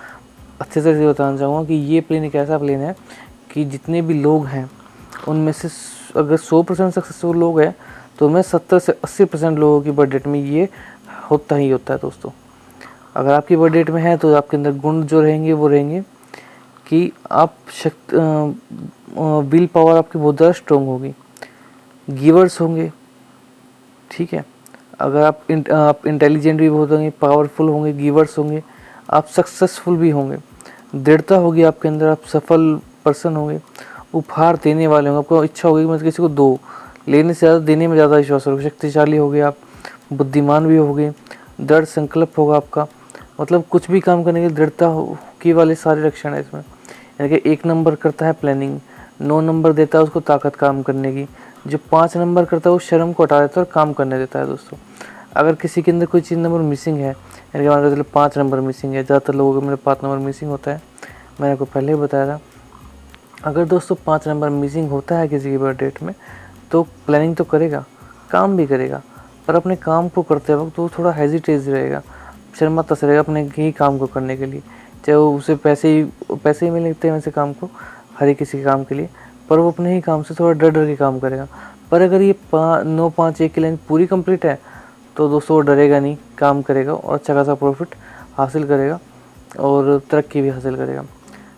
S1: अच्छे से बताना चाहूँगा कि ये प्लेन एक ऐसा प्लेन है कि जितने भी लोग हैं उनमें से अगर 100% सक्सेसफुल लोग हैं तो उनमें 70 से 80% लोगों की बर्थ डेट में ये होता ही होता है दोस्तों। अगर आपकी बर्थ डेट में है तो आपके अंदर गुण जो रहेंगे वो रहेंगे कि आप विल पावर आपकी बहुत ज़्यादा स्ट्रॉन्ग होगी, गिवर्स होंगे, ठीक है। अगर आप इंटेलिजेंट भी बहुत होंगे, पावरफुल होंगे, गिवर्स होंगे, आप सक्सेसफुल भी होंगे, दृढ़ता होगी आपके अंदर, आप सफल पर्सन होंगे, उपहार देने वाले होंगे, आपको इच्छा होगी मतलब किसी को दो, लेने से ज़्यादा देने में ज़्यादा विश्वास होगा, शक्तिशाली होगे आप, बुद्धिमान भी होगे, दृढ़ संकल्प होगा आपका, मतलब कुछ भी काम करने की दृढ़ता की वाले सारे लक्षण है इसमें। यानी कि 1 नंबर करता है प्लानिंग, 9 नंबर देता है उसको ताकत काम करने की, जो 5 नंबर करता है वो शर्म को हटा देता है और काम करने देता है दोस्तों। अगर किसी के अंदर कोई चीज़ नंबर मिसिंग है, यानी कि मान लो 5 नंबर मिसिंग है, ज़्यादातर लोगों के मेरे 5 नंबर मिसिंग होता है, मैंने आपको पहले ही बताया था। अगर दोस्तों 5 नंबर मिसिंग होता है किसी की बर्थ डेट में, तो प्लानिंग तो करेगा, काम भी करेगा, पर अपने काम को करते वक्त वो थोड़ा हेजिटेज रहेगा, शर्माता रहेगा अपने ही काम को करने के लिए, चाहे वो उसे पैसे ही मिलते हैं वैसे काम को, हर एक किसी के काम के लिए, पर वो अपने ही काम से थोड़ा डर डर के काम करेगा। पर अगर ये 9 5 1 की लाइन पूरी कंप्लीट है तो दोस्तों वो डरेगा नहीं, काम करेगा और अच्छा खासा प्रॉफिट हासिल करेगा और तरक्की भी हासिल करेगा,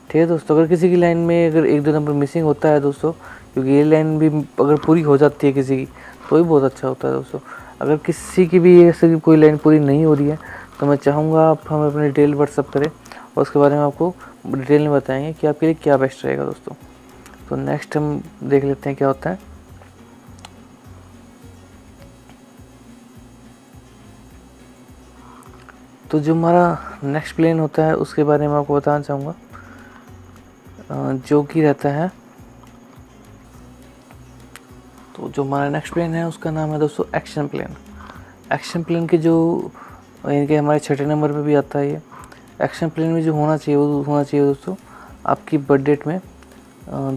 S1: ठीक है दोस्तों। अगर किसी की लाइन में अगर 1 2 नंबर मिसिंग होता है दोस्तों, क्योंकि ये लाइन भी अगर पूरी हो जाती है किसी की तो ही बहुत अच्छा होता है दोस्तों। अगर किसी की भी ऐसे कोई लाइन पूरी नहीं हो रही है तो मैं चाहूँगा आप हमें अपनी डिटेल व्हाट्सअप करें और उसके बारे में आपको डिटेल में बताएंगे कि आपके लिए क्या बेस्ट रहेगा दोस्तों। तो नेक्स्ट हम देख लेते हैं क्या होता है। तो जो हमारा नेक्स्ट प्लेन होता है उसके बारे में आपको बताना चाहूँगा, जो कि रहता है, तो जो हमारा नेक्स्ट प्लेन है उसका नाम है दोस्तों एक्शन प्लेन। एक्शन प्लेन के जो यानी कि हमारे 6ठे नंबर पे भी आता है ये। एक्शन प्लेन में जो होना चाहिए वो होना चाहिए दोस्तों, आपकी बर्थ डेट में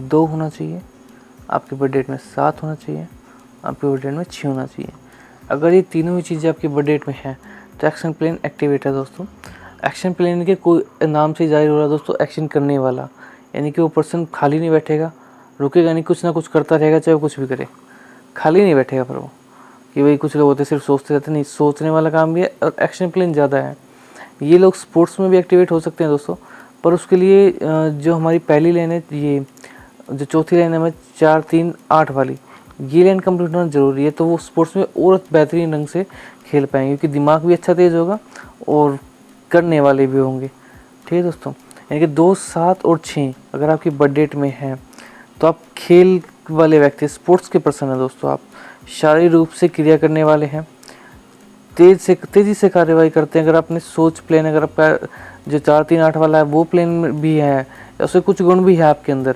S1: 2 होना चाहिए, आपकी बर्थ डेट में 7 होना चाहिए, आपकी बर्थ डेट में 6 होना चाहिए। अगर ये तीनों ही चीज़ें आपकी बर्थ डेट में हैं तो एक्शन प्लेन एक्टिवेट है दोस्तों। एक्शन प्लेन के कोई नाम से जाहिर हो रहा है दोस्तों एक्शन करने वाला, यानी कि वो पर्सन खाली नहीं बैठेगा, रुकेगा नहीं, कुछ ना कुछ करता रहेगा, चाहे वो कुछ भी करे, खाली नहीं बैठेगा। पर वो कि भाई कुछ लोग होते सिर्फ सोचते रहते, नहीं, सोचने वाला काम भी है और एक्शन प्लान ज़्यादा है। ये लोग स्पोर्ट्स में भी एक्टिवेट हो सकते हैं दोस्तों, पर उसके लिए जो हमारी पहली लाइन है, ये जो चौथी लाइन है 4 3 8 वाली, ये लाइन कंप्लीट होना ज़रूरी है, तो वो स्पोर्ट्स में और बेहतरीन ढंग से खेल पाएंगे, क्योंकि दिमाग भी अच्छा तेज़ होगा और करने वाले भी होंगे, ठीक है दोस्तों। यानी कि 2 7 और 6 अगर आपकी बर्थ डेट में है तो आप खेल वाले व्यक्ति, स्पोर्ट्स के पर्सन है दोस्तों, आप शारीरिक रूप से क्रिया करने वाले हैं, तेज़ी से कार्यवाही करते हैं। अगर आपने सोच प्लान, अगर आपका जो 4 3 8 वाला है वो प्लान भी है, या उससे कुछ गुण भी है आपके अंदर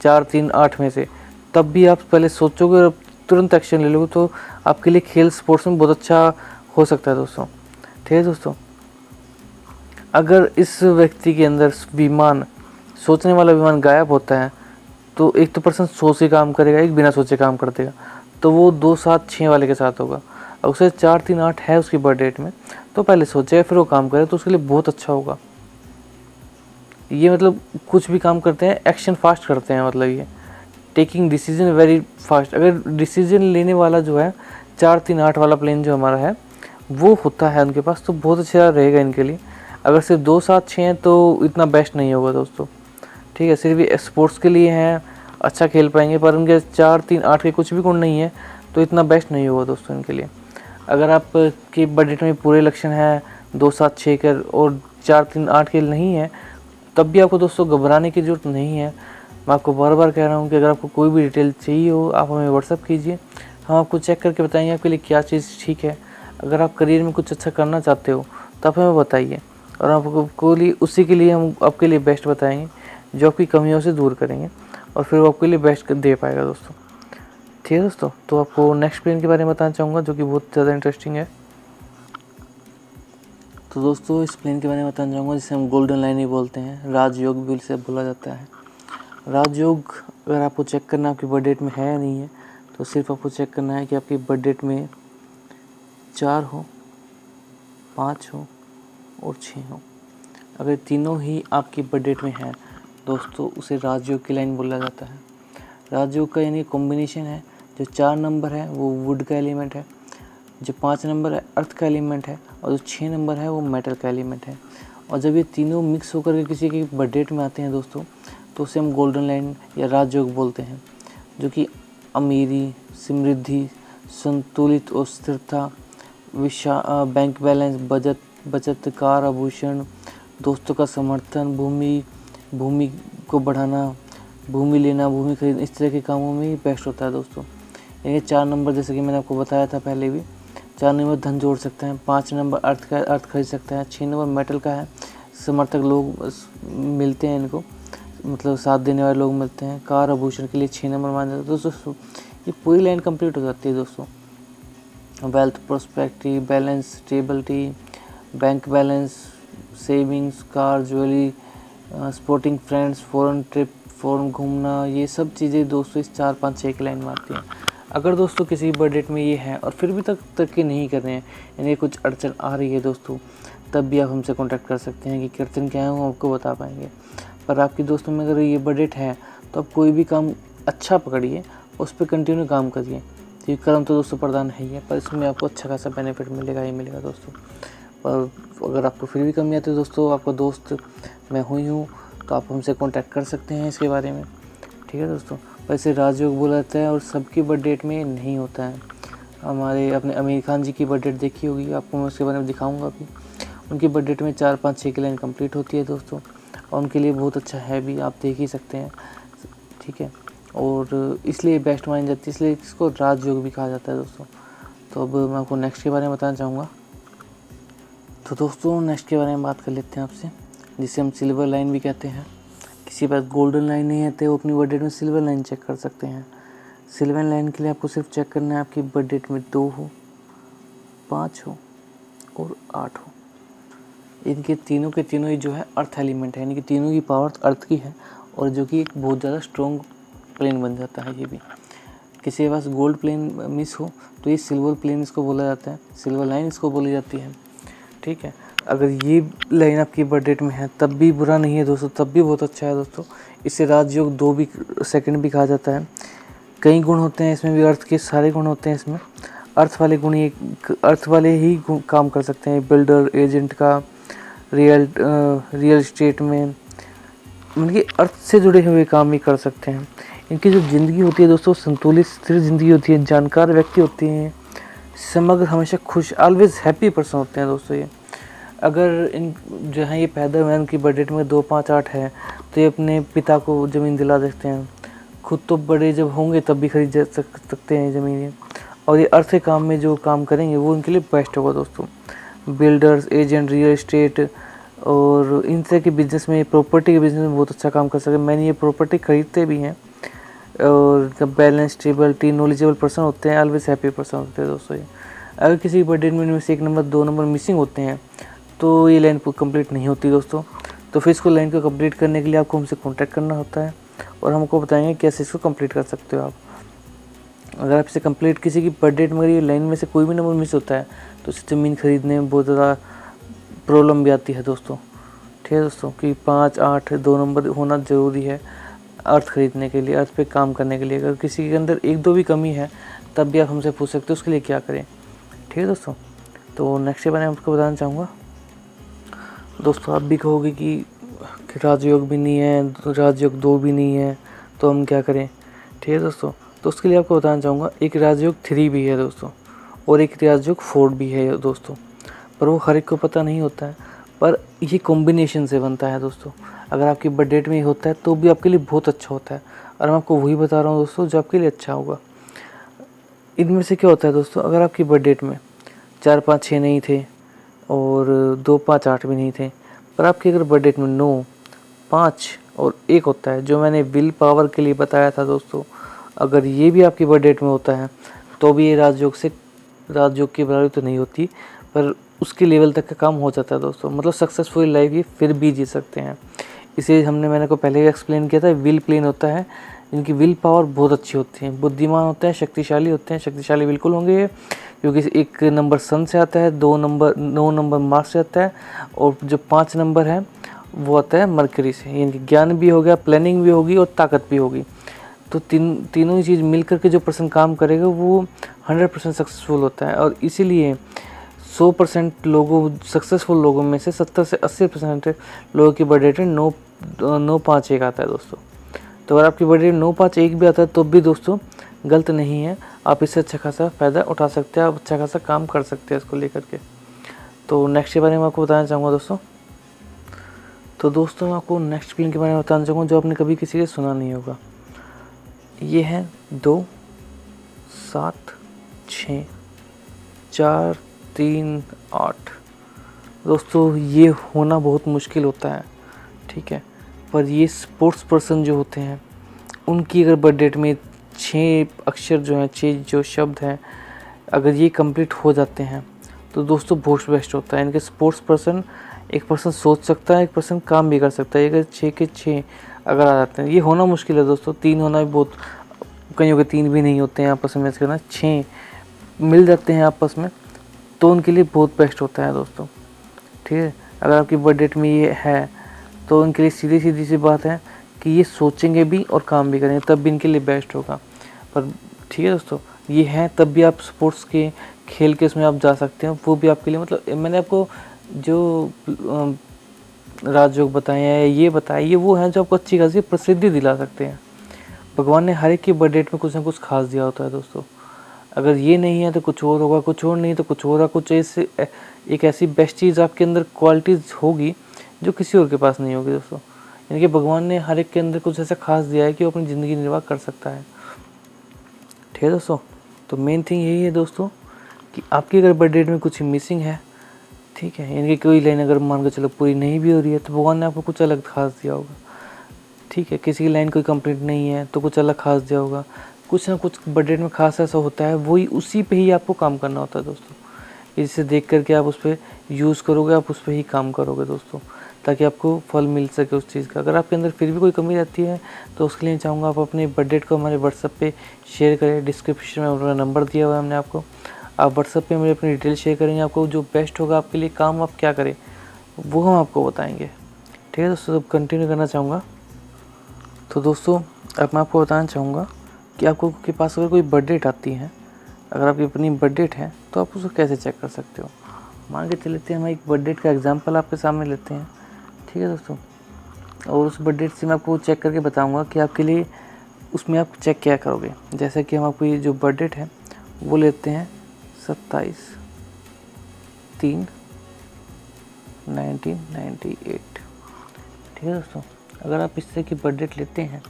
S1: 4 3 8 में से, तब भी आप पहले सोचोगे और तुरंत एक्शन ले लोगे, तो आपके लिए खेल स्पोर्ट्स में बहुत अच्छा हो सकता है दोस्तों, ठीक है दोस्तों। अगर इस व्यक्ति के अंदर विमान, सोचने वाला विमान गायब होता है तो एक तो पर्सन सोच के काम करेगा, एक बिना सोचे काम कर देगा, तो वो 2 7 6 वाले के साथ होगा। और उसे 4 3 8 है उसकी बर्थ डेट में, तो पहले सोचेगा फिर वो काम करे, तो उसके लिए बहुत अच्छा होगा। ये मतलब कुछ भी काम करते हैं एक्शन फास्ट करते हैं, मतलब ये टेकिंग डिसीजन वेरी फास्ट। अगर डिसीजन लेने वाला जो है 4 3 8 वाला प्लेन जो हमारा है वो होता है उनके पास, तो बहुत अच्छा रहेगा इनके लिए। अगर सिर्फ 2 7 6 हैं तो इतना बेस्ट नहीं होगा दोस्तों, ठीक है। सिर्फ ये स्पोर्ट्स के लिए हैं, अच्छा खेल पाएंगे, पर उनके 4 3 8 के कुछ भी गुण नहीं है तो इतना बेस्ट नहीं होगा दोस्तों इनके लिए। अगर आप की बर्थ डेट में पूरे लक्षण हैं 2 7 6 के और 4 3 8 के नहीं है, तब भी आपको दोस्तों घबराने की ज़रूरत नहीं है। मैं आपको बार बार कह रहा हूँ कि अगर आपको कोई भी डिटेल चाहिए हो आप हमें व्हाट्सअप कीजिए, हम आपको चेक करके बताएंगे आपके लिए क्या चीज़ ठीक है। अगर आप करियर में कुछ अच्छा करना चाहते हो तो आप हमें बताइए, और आपको लिए उसी के लिए हम आपके लिए बेस्ट बताएंगे, जो आपकी कमियों से दूर करेंगे और फिर वो आपके लिए बेस्ट दे पाएगा दोस्तों, ठीक है दोस्तों। तो आपको नेक्स्ट प्लेन के बारे में बताना चाहूँगा जो कि बहुत ज़्यादा इंटरेस्टिंग है। तो दोस्तों इस प्लेन के बारे में बताना चाहूँगा जिसे हम गोल्डन लाइन ही बोलते हैं, राजयोग भी इसे बोला जाता है। राजयोग अगर आपको चेक करना आपकी बर्थ डेट में है या नहीं है, तो सिर्फ आपको चेक करना है कि आपकी बर्थ डेट में 4 हो, 5 हो और 6 हो। अगर तीनों ही आपकी बर्थ डेट में है दोस्तों, उसे राजयोग की लाइन बोला जाता है। राजयोग का यानी कॉम्बिनेशन है, जो 4 नंबर है वो वुड का एलिमेंट है, जो 5 नंबर है अर्थ का एलिमेंट है, और जो 6 नंबर है वो मेटल का एलिमेंट है। और जब ये तीनों मिक्स होकर के किसी के बर्थ डेट में आते हैं दोस्तों, तो उसे हम गोल्डन लाइन या राजयोग बोलते हैं, जो कि अमीरी, समृद्धि, संतुलित और स्थिरता, बैंक बैलेंस, बचत, कार, आभूषण, दोस्तों का समर्थन, भूमि को बढ़ाना, भूमि लेना, भूमि खरीदना, इस तरह के कामों में ही बेस्ट होता है दोस्तों। ये 4 नंबर जैसे कि मैंने आपको बताया था पहले भी, 4 नंबर धन जोड़ सकते हैं, 5 नंबर अर्थ खरीद सकते हैं, 6 नंबर मेटल का है, समर्थक लोग मिलते हैं इनको, मतलब साथ देने वाले लोग मिलते हैं, कार, आभूषण के लिए 6 नंबर माना जाता है दोस्तों। ये पूरी लाइन कंप्लीट हो जाती है दोस्तों। Wealth, prosperity, balance, stability, bank balance, savings, car, jewellery, sporting friends, foreign trip, foreign घूमना, ये सब चीज़ें दोस्तों इस 4, 5, 6 की लाइन में आती हैं। अगर दोस्तों किसी बर्थ डेट में ये है और फिर भी तरक्की नहीं कर रहे हैं, यानी कुछ अड़चन आ रही है दोस्तों, तब भी आप हमसे कॉन्टैक्ट कर सकते हैं कि अड़चन क्या है वो आपको बता पाएंगे। पर आपकी दोस्तों में अगर ये बर्थ डेट है तो आप कोई भी काम अच्छा पकड़िए, उस पर कंटिन्यू काम करिए, क्योंकि कर्म तो दोस्तों प्रदान है ही है, पर इसमें आपको अच्छा खासा बेनिफिट मिलेगा ही मिलेगा दोस्तों। पर अगर आपको फिर भी कमी आती है दोस्तों, आपका दोस्त मैं हूँ, तो आप हमसे कांटेक्ट कर सकते हैं इसके बारे में, ठीक है दोस्तों। वैसे राजयोग बोला जाता है और सबकी बर्थ डेट में नहीं होता है। हमारे अपने आमिर खान जी की बर्थ डेट देखी होगी, आपको मैं उसके बारे में दिखाऊंगा अभी। उनकी बर्थ डेट में 4, 5, 6 की लाइन कंप्लीट होती है दोस्तों, और उनके लिए बहुत अच्छा है भी, आप देख ही सकते हैं, ठीक है। और इसलिए बेस्ट मानी जाती है, इसलिए इसको राजयोग भी कहा जाता है दोस्तों। तो अब मैं आपको नेक्स्ट के बारे में बताना चाहूँगा। तो दोस्तों नेक्स्ट के बारे में बात कर लेते हैं आपसे, जिसे हम सिल्वर लाइन भी कहते हैं। किसी के पास गोल्डन लाइन नहीं है तो वो अपनी बर्थ डेट में सिल्वर लाइन चेक कर सकते हैं। सिल्वर लाइन के लिए आपको सिर्फ चेक करना है आपकी बर्थ डेट में 2 हो, 5 हो और 8 हो। इनके तीनों के तीनों ही जो है अर्थ एलिमेंट है, यानी कि तीनों की पावर अर्थ की है, और जो कि एक बहुत ज़्यादा स्ट्रॉन्ग प्लेन बन जाता है। ये भी किसी के पास गोल्ड प्लेन मिस हो तो ये सिल्वर प्लेन इसको बोला जाता है, सिल्वर लाइन इसको बोली जाती है, ठीक है। अगर ये लाइन आपकी बर्थ डेट में है तब भी बुरा नहीं है दोस्तों, तब भी बहुत अच्छा है दोस्तों। इसे राजयोग 2 भी सेकंड भी कहा जाता है। कई गुण होते हैं इसमें भी, अर्थ के सारे गुण होते हैं इसमें। अर्थ वाले ही काम कर सकते हैं, बिल्डर, एजेंट का, रियल एस्टेट में, मतलब कि अर्थ से जुड़े हुए काम भी कर सकते हैं। इनकी जो ज़िंदगी होती है दोस्तों, संतुलित स्थिर ज़िंदगी होती है, जानकार व्यक्ति होते हैं, समग्र, हमेशा खुश, ऑलवेज हैप्पी पर्सन होते हैं दोस्तों ये। अगर इन जहाँ ये पैदा हुए उनकी बर्थ डेट में 2, 5, 8 है तो ये अपने पिता को ज़मीन दिला सकते हैं। खुद तो बड़े जब होंगे तब भी खरीद सकते हैं ज़मीनें, और ये अर्थ के काम में जो काम करेंगे वो उनके लिए बेस्ट होगा दोस्तों। बिल्डर्स, एजेंट, रियल एस्टेट और इन तरह के बिज़नेस में, प्रॉपर्टी के बिज़नेस में बहुत अच्छा काम कर सकते हैं। मैंने ये प्रॉपर्टी खरीदते भी हैं। और बैलेंस, स्टेबिलिटी, नॉलेजेबल पर्सन होते हैं, ऑलवेज हैप्पी पर्सन होते हैं दोस्तों ये। अगर किसी की बर्थ डेट में इनमें से 1 नंबर 2 नंबर मिसिंग होते हैं तो ये लाइन कंप्लीट नहीं होती दोस्तों। तो फिर इसको लाइन को कंप्लीट करने के लिए आपको हमसे कांटेक्ट करना होता है, और हमको बताएंगे कैसे इसको कंप्लीट कर सकते हो आप। अगर आप इसे कंप्लीट, किसी की बर्थ डेट में ये लाइन में से कोई भी नंबर मिस होता है तो इसे ज़मीन खरीदने में बहुत ज़्यादा प्रॉब्लम भी आती है दोस्तों, ठीक है दोस्तों। कि 5, 8, 2 नंबर होना ज़रूरी है अर्थ खरीदने के लिए, अर्थ पे काम करने के लिए। अगर किसी के अंदर 1, 2 भी कमी है तब भी आप हमसे पूछ सकते हो उसके लिए क्या करें, ठीक है दोस्तों। तो नेक्स्ट के बारे में आपको बताना चाहूँगा दोस्तों। आप भी कहोगे कि राजयोग भी नहीं है, राजयोग 2 भी नहीं है, तो हम क्या करें, ठीक है दोस्तों। तो उसके लिए आपको बताना चाहूँगा, एक राजयोग 3 भी है दोस्तों, और एक राजयोग 4 भी है दोस्तों, पर वो हर एक को पता नहीं होता है, पर ये कॉम्बिनेशन से बनता है दोस्तों। अगर आपकी बर्थ डेट में ही होता है तो भी आपके लिए बहुत अच्छा होता है, और मैं आपको वही बता रहा हूँ दोस्तों जो आपके लिए अच्छा होगा। इनमें से क्या होता है दोस्तों, अगर आपकी बर्थ डेट में 4, 5, 6 नहीं थे और 2, 5, 8 भी नहीं थे, पर आपकी अगर बर्थ डेट में 9, 5 और 1 होता है, जो मैंने विल पावर के लिए बताया था दोस्तों, अगर ये भी आपकी बर्थ डेट में होता है तो भी ये राजयोग की बराबरी तो नहीं होती, पर उसके लेवल तक का काम हो जाता है दोस्तों। मतलब सक्सेसफुल लाइफ ये फिर भी जी सकते हैं। इसे मैंने को पहले ही एक्सप्लेन किया था, विल प्लेन होता है, इनकी विल पावर बहुत अच्छी होती है, बुद्धिमान होते हैं, शक्तिशाली होते हैं। शक्तिशाली बिल्कुल होंगे ये, क्योंकि 1 नंबर सन से आता है, 9 नंबर मार्स से आता है, और जो 5 नंबर है वो आता है मरकरी से। यानी कि ज्ञान भी हो गया, प्लानिंग भी होगी और ताकत भी होगी। तो तीनों ही चीज़ मिल करके जो पर्सन काम करेगा वो 100% सक्सेसफुल होता है। और इसीलिए 100% लोगों, सक्सेसफुल लोगों में से 70 से 80% लोगों की बर्थ डेट में 951 आता है दोस्तों। तो अगर आपकी बर्थ डेट 951 भी आता है तो भी दोस्तों गलत नहीं है, आप इससे अच्छा खासा फ़ायदा उठा सकते हैं, आप अच्छा खासा काम कर सकते हैं इसको लेकर के। तो नेक्स्ट के बारे में आपको बताना चाहूँगा दोस्तों। तो दोस्तों मैं आपको नेक्स्ट प्लेन के बारे में बताना चाहूँगा जो आपने कभी किसी से सुना नहीं होगा। ये है 2 7 6 4 3 8। दोस्तों ये होना बहुत मुश्किल होता है, ठीक है, पर ये स्पोर्ट्स पर्सन जो होते हैं उनकी अगर बर्थ डेट में 6 अक्षर जो हैं, 6 जो शब्द हैं, अगर ये कंप्लीट हो जाते हैं तो दोस्तों बहुत बेस्ट होता है। इनके स्पोर्ट्स पर्सन, एक पर्सन सोच सकता है, एक पर्सन काम भी कर सकता है। अगर 6 के 6 अगर आ जाते हैं, ये होना मुश्किल है दोस्तों, 3 होना भी बहुत, कईयों के 3 भी नहीं होते हैं आपस में, करना 6 मिल जाते हैं आपस में तो उनके लिए बहुत बेस्ट होता है दोस्तों, ठीक है। अगर आपकी बर्थ डेट में ये है तो उनके लिए सीधी सीधी सी बात है कि ये सोचेंगे भी और काम भी करेंगे, तब भी इनके लिए बेस्ट होगा। पर ठीक है दोस्तों, ये है तब भी आप स्पोर्ट्स के, खेल के उसमें आप जा सकते हैं, वो भी आपके लिए, मतलब मैंने आपको जो राजयोग बताए हैं, ये बताए, ये वो हैं जो आपको अच्छी खासी प्रसिद्धि दिला सकते हैं। भगवान ने हर एक की बर्थ डेट में कुछ ना कुछ खास दिया होता है दोस्तों। अगर ये नहीं है तो कुछ और होगा, कुछ और नहीं तो कुछ और, कुछ ऐसे एक ऐसी बेस्ट चीज़ आपके अंदर क्वालिटीज़ होगी जो किसी और के पास नहीं होगी दोस्तों। यानी कि भगवान ने हर एक के अंदर कुछ ऐसा खास दिया है कि वो अपनी ज़िंदगी निर्वाह कर सकता है, ठीक है दोस्तों। तो मेन थिंग यही है दोस्तों कि आपकी अगर बर्थ डेट में कुछ मिसिंग है, ठीक है, यानी कि कोई लाइन अगर मान के चलो पूरी नहीं भी हो रही है तो भगवान ने आपको कुछ अलग खास दिया होगा, ठीक है। किसी की लाइन कोई कंप्लीट नहीं है तो कुछ अलग खास दिया होगा, कुछ ना कुछ बर्थ डेट में खास ऐसा होता है, वही उसी पे ही आपको काम करना होता है दोस्तों। इसे देख करके आप उस पर यूज़ करोगे, आप उस पर ही काम करोगे दोस्तों, ताकि आपको फल मिल सके उस चीज़ का। अगर आपके अंदर फिर भी कोई कमी रहती है तो उसके लिए चाहूँगा आप अपने बर्थ डेट को हमारे व्हाट्सएप पे शेयर करें। डिस्क्रिप्शन में अपना नंबर दिया हुआ है हमने आपको, आप व्हाट्सएप पे मेरे अपनी डिटेल शेयर करेंगे, आपको जो बेस्ट होगा आपके लिए काम आप क्या करें वो हम आपको बताएंगे, ठीक है दोस्तों। तो कंटिन्यू करना चाहूँगा। तो दोस्तों अब मैं आपको बताना चाहूँगा कि आपको के पास अगर कोई बर्थ डेट आती है, अगर आपकी अपनी बर्थ डेट है तो आप उसको कैसे चेक कर सकते हो। मान के चलते हैं हम एक बर्थ डेट का एग्जांपल आपके सामने लेते हैं, ठीक है दोस्तों, और उस बर्थ डेट से मैं आपको चेक करके बताऊंगा कि आपके लिए उसमें आप चेक क्या करोगे। जैसे कि हम आपको ये जो बर्थ डेट है वो लेते हैं 27/3/1998, ठीक है दोस्तों। अगर आप इस तरह की बर्थ डेट लेते हैं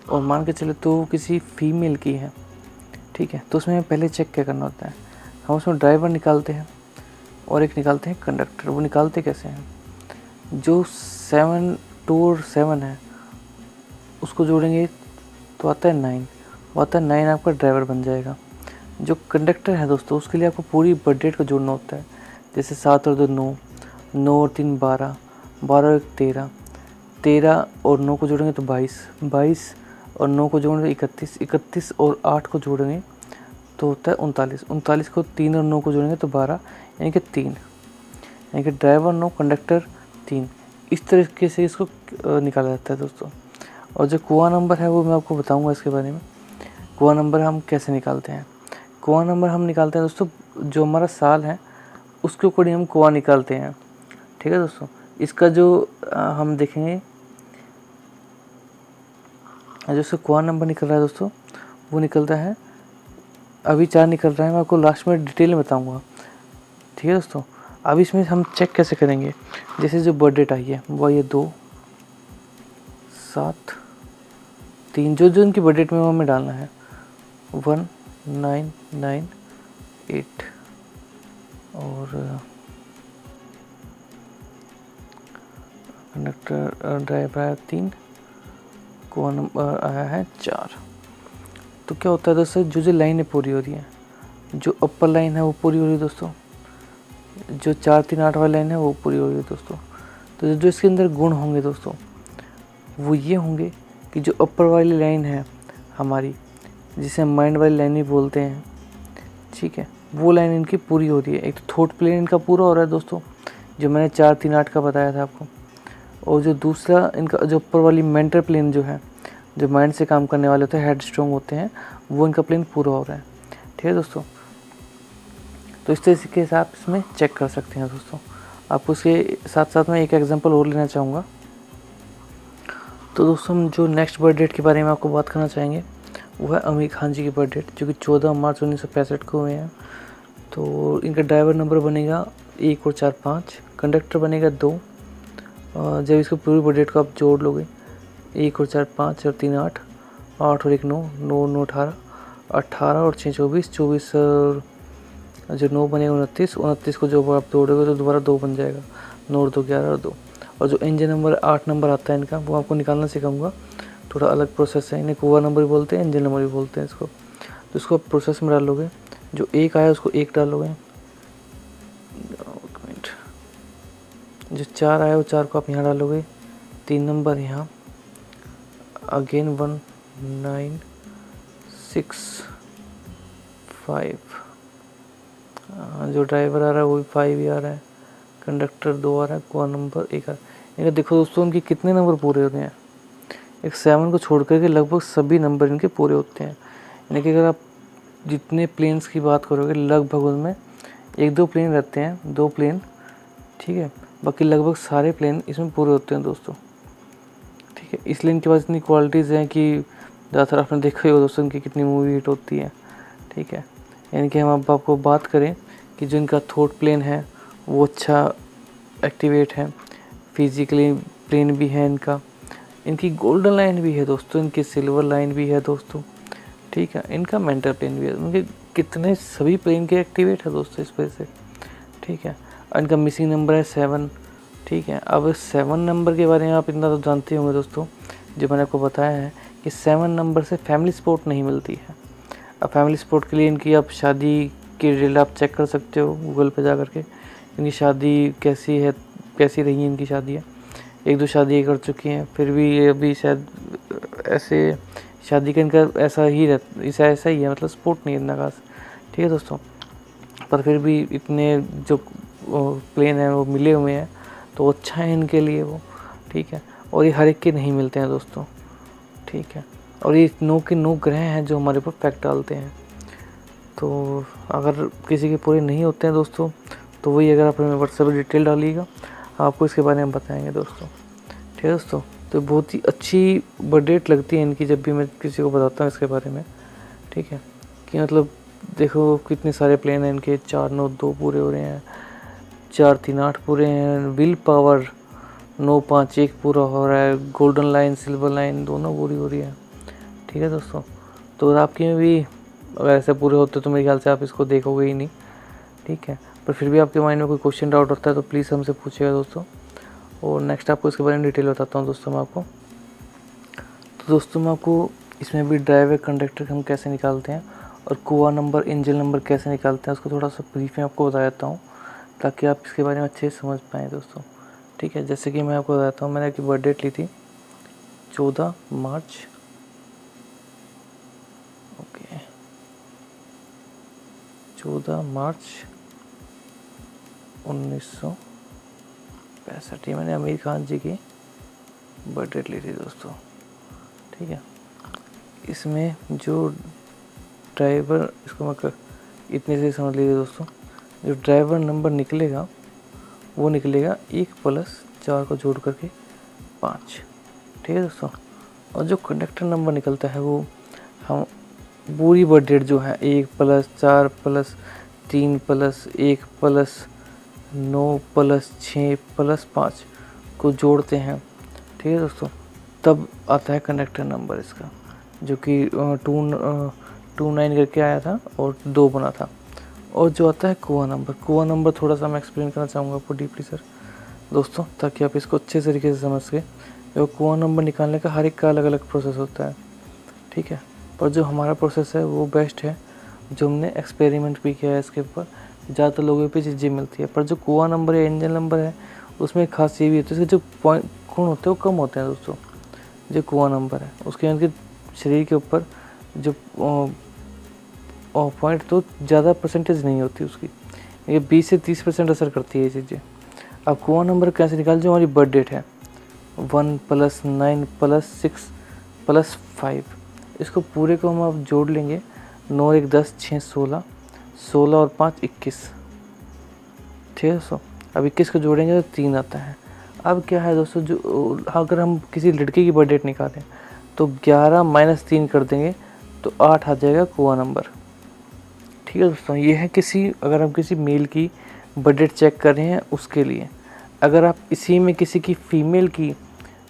S1: और मान के चले तो किसी फीमेल की है, ठीक है, तो उसमें पहले चेक क्या करना होता है, हम उसमें ड्राइवर निकालते हैं और एक निकालते हैं कंडक्टर। वो निकालते कैसे हैं, जो 7 2 और 7 है उसको जोड़ेंगे तो आता है 9, वो आता है 9, आपका ड्राइवर बन जाएगा। जो कंडक्टर है दोस्तों उसके लिए आपको पूरी बर्थ डेट को जोड़ना होता है। जैसे 7 और 2 9, 9 और 3 12, 12 और 1 13, 13 और 9 को जोड़ेंगे तो 22, 22 और 9 को जोड़ेंगे 31, 31 और 8 को जोड़ेंगे तो होता है 39, 39 को 3 और 9 को जोड़ेंगे तो 12, यानी कि 3, यानी कि ड्राइवर 9 कंडक्टर 3। इस तरीके से इसको निकाला जाता है दोस्तों। और जो कुआं नंबर है वो मैं आपको बताऊंगा इसके बारे में। कुआं नंबर हम कैसे निकालते हैं, कुआं नंबर हम निकालते हैं दोस्तों, जो हमारा साल है उसके अकॉर्डिंग हम कुआं निकालते हैं, ठीक है दोस्तों। इसका जो हम देखेंगे जो इसका कुआं नंबर निकल रहा है दोस्तों वो निकलता है, अभी 4 निकल रहा है, मैं आपको लास्ट में डिटेल में बताऊंगा, ठीक है दोस्तों। अब इसमें हम चेक कैसे करेंगे, जैसे जो बर्थ डेट आई है वो आई है 2 7 3, जो इनकी बर्थ डेट में वो हमें डालना है 1998 और कंडक्टर ड्राइवर आया 3, कुआं नंबर आया है 4। तो क्या होता है दोस्तों, जो लाइनें पूरी हो रही हैं, जो अपर लाइन है वो पूरी हो रही है दोस्तों, जो 4 3 8 वाली लाइन है वो पूरी हो रही है दोस्तों। तो जो इसके अंदर गुण होंगे दोस्तों वो ये होंगे कि जो अपर वाली लाइन है हमारी, जिसे हम माइंड वाली लाइन भी बोलते हैं, ठीक है, वो लाइन इनकी पूरी हो रही है। एक तो थॉट प्लेन इनका पूरा हो रहा है दोस्तों, जो मैंने 4 3 8 का बताया था आपको, और जो दूसरा इनका जो ऊपर वाली मेंटल प्लेन जो है, जो माइंड से काम करने वाले होते हैं, हेड स्ट्रॉन्ग होते हैं, वो इनका प्लेन पूरा हो रहा है, ठीक है दोस्तों। तो इस तरीके से आप इसमें चेक कर सकते हैं दोस्तों। आपको उसके साथ साथ मैं एक एग्जांपल और लेना चाहूँगा। तो दोस्तों हम जो नेक्स्ट बर्थ डेट के बारे में आपको बात करना चाहेंगे वो है आमिर खान जी की बर्थ डेट, जो कि 14 मार्च 1965 को हुए हैं। तो इनका ड्राइवर नंबर बनेगा 1 और 4 5, कंडक्टर बनेगा 2। जब इसको पूरी बर्थ डेट को आप जोड़ लोगे 1 और 4 5 और 3 8, 8 और 1 9, 9 9 18, 18 और 6 24, 24 और जो 9 बनेगा 29, 29 को जब आप जोड़ोगे तो दोबारा 2 बन जाएगा, 9 और 2 11 और 2। और जो इंजन नंबर 8 नंबर आता है इनका, वो आपको निकालना सिखाऊंगा। थोड़ा अलग प्रोसेस है, इन्हें कुआ नंबर भी बोलते हैं, इंजन नंबर भी बोलते हैं इसको। तो इसको आप प्रोसेस में डालोगे, जो 1 आया उसको 1 डालोगे, जो 4 आया वो 4 को आप यहाँ डालोगे, 3 नंबर यहाँ, अगेन 1 9 6 5, जो ड्राइवर आ रहा है वो भी 5 ही आ रहा है, कंडक्टर 2 आ रहा है, कुआ नंबर 1 आ रहा है। इनका देखो दोस्तों उनके कितने नंबर पूरे होते हैं, एक 7 को छोड़ करके लगभग सभी नंबर इनके पूरे होते हैं। यानी कि अगर आप जितने प्लेन्स की बात करोगे लगभग उनमें 1-2 प्लेन रहते हैं, 2 प्लेन, ठीक है, बाकी लगभग सारे प्लेन इसमें पूरे होते हैं दोस्तों, ठीक है। इसलिए इनके पास इतनी क्वालिटीज़ हैं कि ज़्यादातर आपने देखा ही हो दोस्तों इनकी कितनी मूवी हिट होती है, ठीक है। यानी कि हम अब आपको बात करें कि जो इनका थॉट प्लेन है वो अच्छा एक्टिवेट है, फिजिकली प्लेन भी है इनका, इनकी गोल्डन लाइन भी है दोस्तों, इनकी सिल्वर लाइन भी है दोस्तों, ठीक है। इनका मेंटल प्लेन भी है, उनके कितने सभी प्लेन के एक्टिवेट है दोस्तों इस वजह से, ठीक है। इनका मिसिंग नंबर है 7, ठीक है। अब 7 नंबर के बारे में आप इतना तो जानते होंगे दोस्तों, जो मैंने आपको बताया है कि 7 नंबर से फैमिली सपोर्ट नहीं मिलती है। अब फैमिली सपोर्ट के लिए इनकी आप शादी की डिटेल आप चेक कर सकते हो गूगल पे जा करके, इनकी शादी कैसी है, कैसी रही है इनकी शादी है। 1-2 शादी कर चुकी हैं, फिर भी ये अभी शायद ऐसे शादी का इनका ऐसा ही ऐसा ही है, मतलब सपोर्ट नहीं है इतना खास, ठीक है दोस्तों। पर फिर भी इतने जो प्लेन है वो मिले हुए हैं तो अच्छा है इनके लिए वो, ठीक है। और ये हर एक के नहीं मिलते हैं दोस्तों, ठीक है। और ये 9 के 9 ग्रह हैं जो हमारे ऊपर इफेक्ट डालते हैं। तो अगर किसी के पूरे नहीं होते हैं दोस्तों तो वही अगर आप हमें व्हाट्सएप पर डिटेल डालिएगा, आपको इसके बारे में बताएंगे दोस्तों, ठीक है दोस्तों। तो बहुत ही अच्छी बर्थ डेट लगती है इनकी जब भी मैं किसी को बताता हूँ इसके बारे में, ठीक है। कि मतलब देखो कितने सारे प्लेन हैं इनके, 4 9 2 पूरे हो रहे हैं, 4 3 8 पूरे हैं, विल पावर 9 5 1 पूरा हो रहा है, गोल्डन लाइन सिल्वर लाइन दोनों पूरी हो रही है, ठीक है दोस्तों। तो अगर आपके में भी अगर ऐसे पूरे होते तो मेरे ख्याल से आप इसको देखोगे ही नहीं, ठीक है। पर फिर भी आपके माइंड में कोई क्वेश्चन डाउट होता है तो प्लीज़ हमसे पूछिएगा दोस्तों, और नेक्स्ट आपको इसके बारे में डिटेल बताता हूँ दोस्तों मैं आपको। तो दोस्तों मैं आपको इसमें भी ड्राइवर कंडक्टर हम कैसे निकालते हैं और कुआ नंबर इंजन नंबर कैसे निकालते हैं उसको थोड़ा सा ब्रीफ में आपको बता देता हूँ, ताकि आप इसके बारे में अच्छे से समझ पाएँ दोस्तों, ठीक है। जैसे कि मैं आपको बताता हूँ, मैंने आपकी बर्थ डेट ली थी 14 मार्च, ओके 14 मार्च 1965, ये मैंने आमिर खान जी की बर्थ डेट ली थी दोस्तों, ठीक है। इसमें जो ड्राइवर, इसको मैं इतने से समझ लीजिए दोस्तों, जो ड्राइवर नंबर निकलेगा वो निकलेगा 1 + 4 को जोड़ करके 5, ठीक है दोस्तों। और जो कंडक्टर नंबर निकलता है वो हम पूरी बर्थ डेट जो है 1 + 4 + 3 + 1 + 9 + 6 + 5 को जोड़ते हैं, ठीक है दोस्तों। तब आता है कंडक्टर नंबर इसका, जो कि 29 करके आया था और 2 बना था। और जो आता है कुआ नंबर थोड़ा सा मैं एक्सप्लेन करना चाहूँगा आपको डीपली सर दोस्तों, ताकि आप इसको अच्छे तरीके से समझ सकें। जो कुआ नंबर निकालने का हर एक का अलग अलग प्रोसेस होता है, ठीक है। पर जो हमारा प्रोसेस है वो बेस्ट है, जो हमने एक्सपेरिमेंट भी किया है इसके ऊपर, ज़्यादातर लोगों पे चीज़ें मिलती है। पर जो कुआ नंबर या इंजन नंबर है उसमें खास ये भी होता है, इसके जो पॉइंट गुण होते हैं वो कम होते हैं दोस्तों। जो कुआ नंबर है उसके उनके शरीर के ऊपर जो पॉइंट तो ज़्यादा परसेंटेज नहीं होती उसकी, ये 20 से 30% असर करती है ये चीज़ें। अब कुआ नंबर कैसे निकाल, जो हमारी बर्थ डेट है 1 + 9 + 6 + 5, इसको पूरे को हम आप जोड़ लेंगे, 9 1 10 6 16 16 और 5 21, ठीक है दोस्तों। अब 21 को जोड़ेंगे तो 3 आता है। अब क्या है दोस्तों, जो अगर हम किसी लड़के की बर्थ डेट निकालें तो 11 माइनस 3 कर देंगे तो 8 आ जाएगा कुआ नंबर, ठीक है दोस्तों। ये है किसी, अगर हम किसी मेल की बर्थ डेट चेक कर रहे हैं उसके लिए। अगर आप इसी में किसी की फ़ीमेल की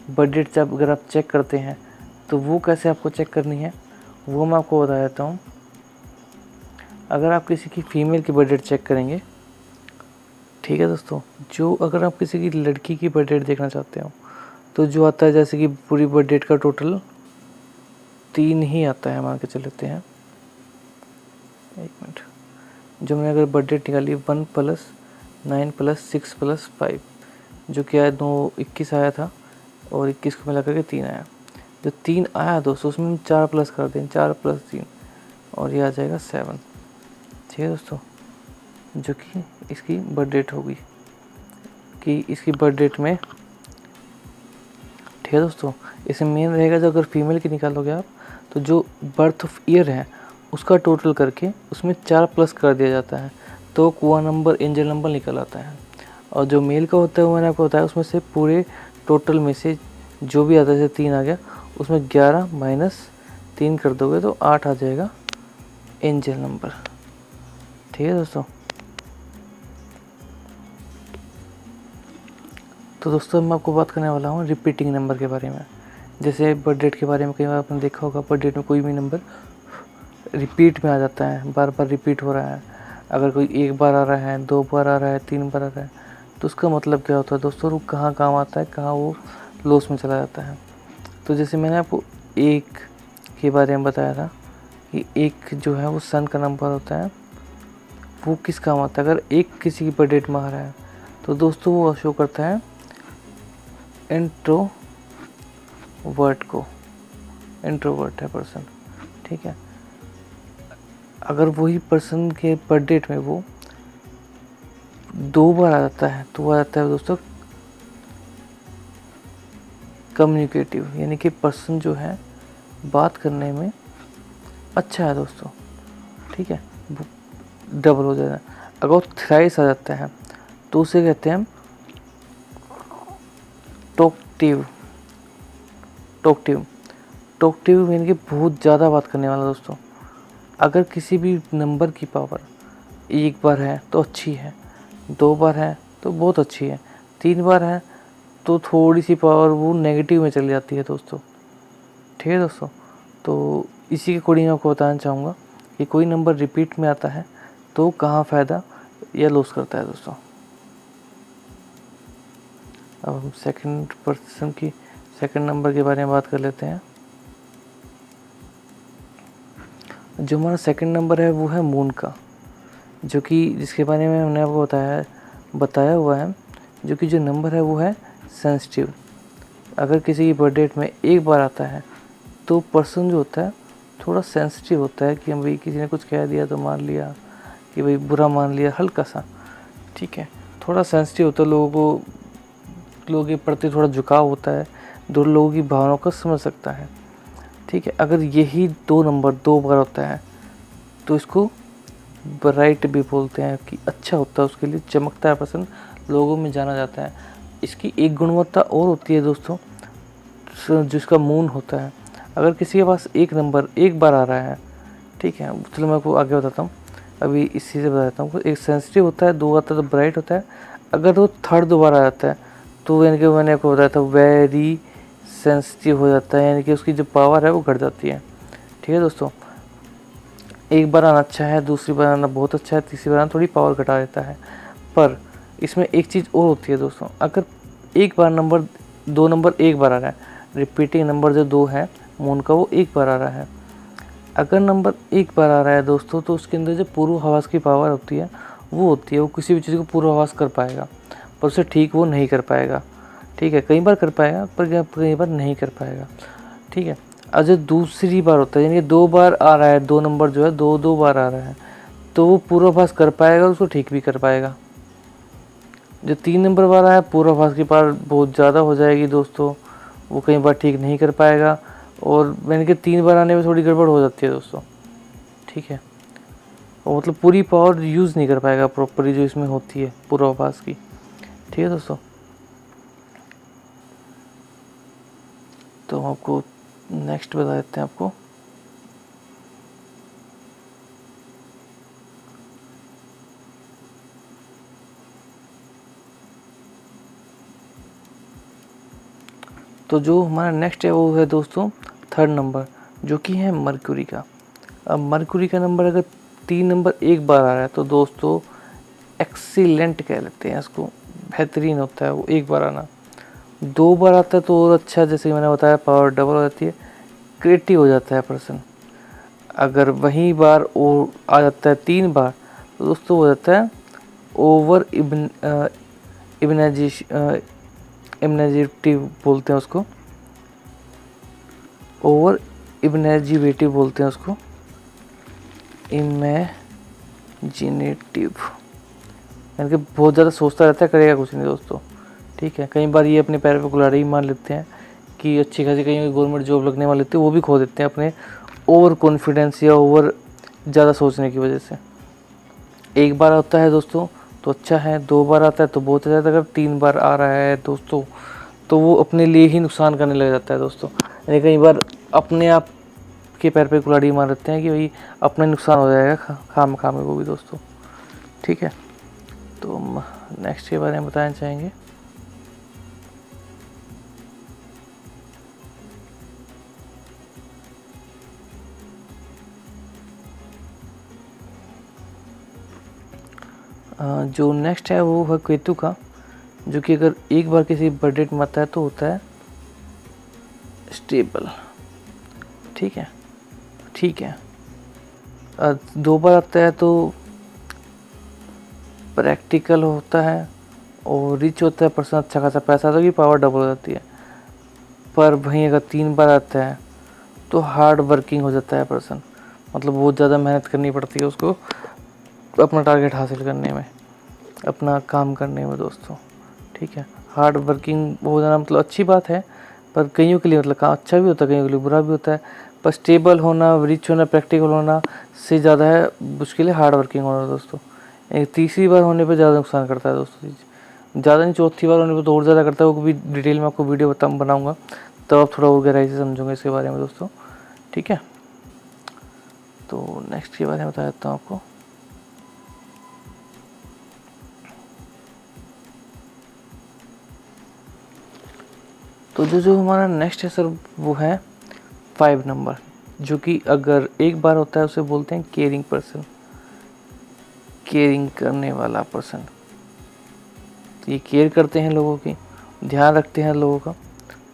S1: बर्थ डेट जब अगर आप चेक करते हैं तो वो कैसे आपको चेक करनी है वो मैं आपको बता देता हूँ। अगर आप किसी की फ़ीमेल की बर्थ डेट चेक करेंगे, ठीक है दोस्तों, जो अगर आप किसी की लड़की की बर्थ डेट देखना चाहते हो तो जो आता है, जैसे कि पूरी बर्थ डेट का टोटल 3 ही आता है, मान के चल लेते हैं। 1 मिनट, जो मैंने अगर बर्थ डेट निकाली 1 + 9 + 6 + 5, जो क्या है 9 21 आया था और 21 को मिला करके 3 आया। जो 3 आया दोस्तों उसमें हम 4 प्लस कर दें, 4 + 3 और ये आ जाएगा 7, ठीक है दोस्तों, जो कि इसकी बर्थ डेट होगी कि इसकी बर्थ डेट में, ठीक है दोस्तों। इसमें मेन रहेगा, जो अगर फीमेल की निकालोगे आप तो जो बर्थ ऑफ ईयर है उसका टोटल करके उसमें 4 प्लस कर दिया जाता है तो कुआ नंबर, एंजल नंबर निकल आता है। और जो मेल का होता है वो मैंने आपको बताया, उसमें से पूरे टोटल में से जो भी आता है, जैसे 3 आ गया उसमें 11 माइनस 3 कर दोगे तो 8 आ जाएगा एंजल नंबर, ठीक है दोस्तों। तो दोस्तों मैं आपको बात करने वाला हूँ रिपीटिंग नंबर के बारे में। जैसे बर्थ डेट के बारे में कई बार आपने देखा होगा, बर्थ डेट में कोई भी नंबर रिपीट में आ जाता है, बार बार रिपीट हो रहा है। अगर कोई 1 बार आ रहा है, 2 बार आ रहा है, 3 बार आ रहा है, तो उसका मतलब क्या होता है दोस्तों, वो कहाँ काम आता है, कहाँ वो लॉस में चला जाता है। तो जैसे मैंने आपको 1 के बारे में बताया था कि 1 जो है वो सन का नंबर होता है, वो किस काम आता है। अगर 1 किसी की बर्थ डेट में आ रहा है तो दोस्तों वो शो करता है इंट्रोवर्ट को, इंट्रोवर्ट है पर्सन, ठीक है। अगर वही पर्सन के बर्थ डेट में वो 2 बार आ जाता है तो वो आ जाता है दोस्तों कम्युनिकेटिव, यानी कि पर्सन जो है बात करने में अच्छा है दोस्तों, ठीक है, डबल हो जाता है। अगर वो थ्राइस आ जाता है तो उसे कहते हैं टॉकटिव, टॉकटिव, टॉकटिव यानी कि बहुत ज़्यादा बात करने वाला दोस्तों। अगर किसी भी नंबर की पावर 1 बार है तो अच्छी है, 2 बार है तो बहुत अच्छी है, 3 बार है तो थोड़ी सी पावर वो नेगेटिव में चली जाती है दोस्तों, ठीक है दोस्तों। तो इसी के अकॉर्डिंग आपको बताना चाहूँगा कि कोई नंबर रिपीट में आता है तो कहाँ फ़ायदा या लॉस करता है दोस्तों। अब हम सेकंड पर्सन की सेकंड नंबर के बारे में बात कर लेते हैं। जो हमारा सेकंड नंबर है वो है मून का, जो कि जिसके बारे में हमने आपको बताया हुआ है, जो कि जो नंबर है वो है सेंसिटिव। अगर किसी की बर्थ डेट में 1 बार आता है तो पर्सन जो होता है थोड़ा सेंसिटिव होता है कि हम भाई किसी ने कुछ कह दिया तो मान लिया कि भाई बुरा मान लिया, हल्का सा, ठीक है, थोड़ा सेंसिटिव होता है, लोगों के प्रति थोड़ा झुकाव होता है, दो लोगों की भावनाओं को समझ सकता है, ठीक है। अगर यही 2 नंबर 2 बार होता है तो इसको ब्राइट भी बोलते हैं कि अच्छा होता है, उसके लिए चमकता है पर्सन, लोगों में जाना जाता है। इसकी एक गुणवत्ता और होती है दोस्तों, जिसका मून होता है। अगर किसी के पास एक नंबर 1 बार आ रहा है, ठीक है, चलो मैं आपको आगे बताता हूँ, अभी इसी से बताता हूँ। एक सेंसिटिव होता है, 2 आता है तो ब्राइट होता है। अगर वो थर्ड 2 बार आ जाता है तो यानी कि मैंने आपको बताया था वेरी सेंसिटिव हो जाता है, यानी कि उसकी जो पावर है वो घट जाती है, ठीक है दोस्तों। 1 बार आना अच्छा है, दूसरी बार आना बहुत अच्छा है, तीसरी बार आना थोड़ी पावर घटा देता है। पर इसमें एक चीज़ और होती है दोस्तों, अगर 1 बार नंबर 2 नंबर 1 बार आ रहा है, रिपीटिंग नंबर जो 2 है मून का वो 1 बार आ रहा है। अगर नंबर 1 बार आ रहा है दोस्तों तो उसके अंदर जो पूर्वाभास की पावर होती है वो होती है, वो किसी भी चीज़ को पूर्वाभास कर पाएगा पर उसे ठीक वो नहीं कर पाएगा, ठीक है। कई बार कर पाएगा पर कई बार नहीं कर पाएगा, ठीक है। और जो दूसरी बार होता है, यानी कि 2 बार आ रहा है, 2 नंबर जो है 2 बार आ रहा है तो वो पूर्वाभास कर पाएगा, उसको ठीक भी कर पाएगा। जो 3 नंबर वाला है पूर्वाभास की पावर बहुत ज़्यादा हो जाएगी दोस्तों, वो कई बार ठीक नहीं कर पाएगा, और यानी कि 3 बार आने में थोड़ी गड़बड़ हो जाती है दोस्तों, ठीक है। और मतलब पूरी पावर यूज़ नहीं कर पाएगा प्रॉपरली जो इसमें होती है पूर्वाभास की। ठीक है दोस्तों, तो हम आपको नेक्स्ट बता देते हैं आपको। तो जो हमारा नेक्स्ट है वो है दोस्तों 3rd नंबर, जो कि है मरक्यूरी का। अब मरक्यूरी का नंबर अगर 3 नंबर एक बार आ रहा है तो दोस्तों एक्सीलेंट कह लेते हैं इसको, बेहतरीन होता है वो एक बार आना। 2 बार आता है तो और अच्छा, जैसे कि मैंने बताया पावर डबल हो जाती है, क्रिएटिव हो जाता है पर्सन। अगर वही बार और आ जाता है 3 बार तो दोस्तों हो जाता है ओवर इमेजिनेटिव बोलते हैं उसको, ओवर इमेजिनेटिव बोलते हैं उसको, इमेजिनेटिव, यानी कि बहुत ज़्यादा सोचता रहता है, करेगा कुछ नहीं दोस्तों। ठीक है, कई बार ये अपने पैर पे कुल्हाड़ी मान लेते हैं कि अच्छी खासी कहीं गवर्नमेंट जॉब लगने वाली थी, वो भी खो देते हैं अपने ओवर कॉन्फिडेंस या ओवर ज़्यादा सोचने की वजह से। एक बार आता है दोस्तों तो अच्छा है, 2 बार आता है तो बहुत अच्छा है, अगर 3 बार आ रहा है दोस्तों तो वो अपने लिए ही नुकसान करने लग जाता है दोस्तों। यानी कई बार अपने आप के पैर पे कुल्हाड़ी मार देते हैं कि भाई अपना नुकसान हो जाएगा खाम में वो भी दोस्तों। ठीक है, तो नेक्स्ट के बारे में बताना चाहेंगे। जो नेक्स्ट है वो है केतु का, जो कि अगर एक बार किसी बर्थडे में आता है तो होता है स्टेबल। ठीक है, ठीक है। 2 बार आता है तो प्रैक्टिकल होता है और रिच होता है पर्सन, अच्छा खासा पैसा, तो की पावर डबल हो जाती है। पर वहीं अगर 3 बार आता है तो हार्ड वर्किंग हो जाता है पर्सन, मतलब बहुत ज़्यादा मेहनत करनी पड़ती है उसको अपना टारगेट हासिल करने में, अपना काम करने में दोस्तों। ठीक है, हार्ड वर्किंग हो जाना मतलब अच्छी बात है, पर कईयों के लिए मतलब काम अच्छा भी होता है, कईयों के लिए बुरा भी होता है। पर स्टेबल होना, रिच होना, प्रैक्टिकल होना से ज़्यादा है मुश्किल है हार्ड वर्किंग होना दोस्तों। एक 3री बार होने पर ज़्यादा नुकसान करता है दोस्तों, ज़्यादा नहीं 4थी बार होने पर तो और ज़्यादा करता है। वो भी डिटेल में आपको वीडियो बनाऊँगा, तब आप थोड़ा और गहराई से समझोगे इसके बारे में दोस्तों। ठीक है, तो नेक्स्ट के बारे में बता देता हूँ आपको। तो जो हमारा नेक्स्ट है सर वो है 5 नंबर, जो कि अगर एक बार होता है उसे बोलते हैं केयरिंग पर्सन, केयरिंग करने वाला पर्सन। तो ये केयर करते हैं लोगों की, ध्यान रखते हैं लोगों का।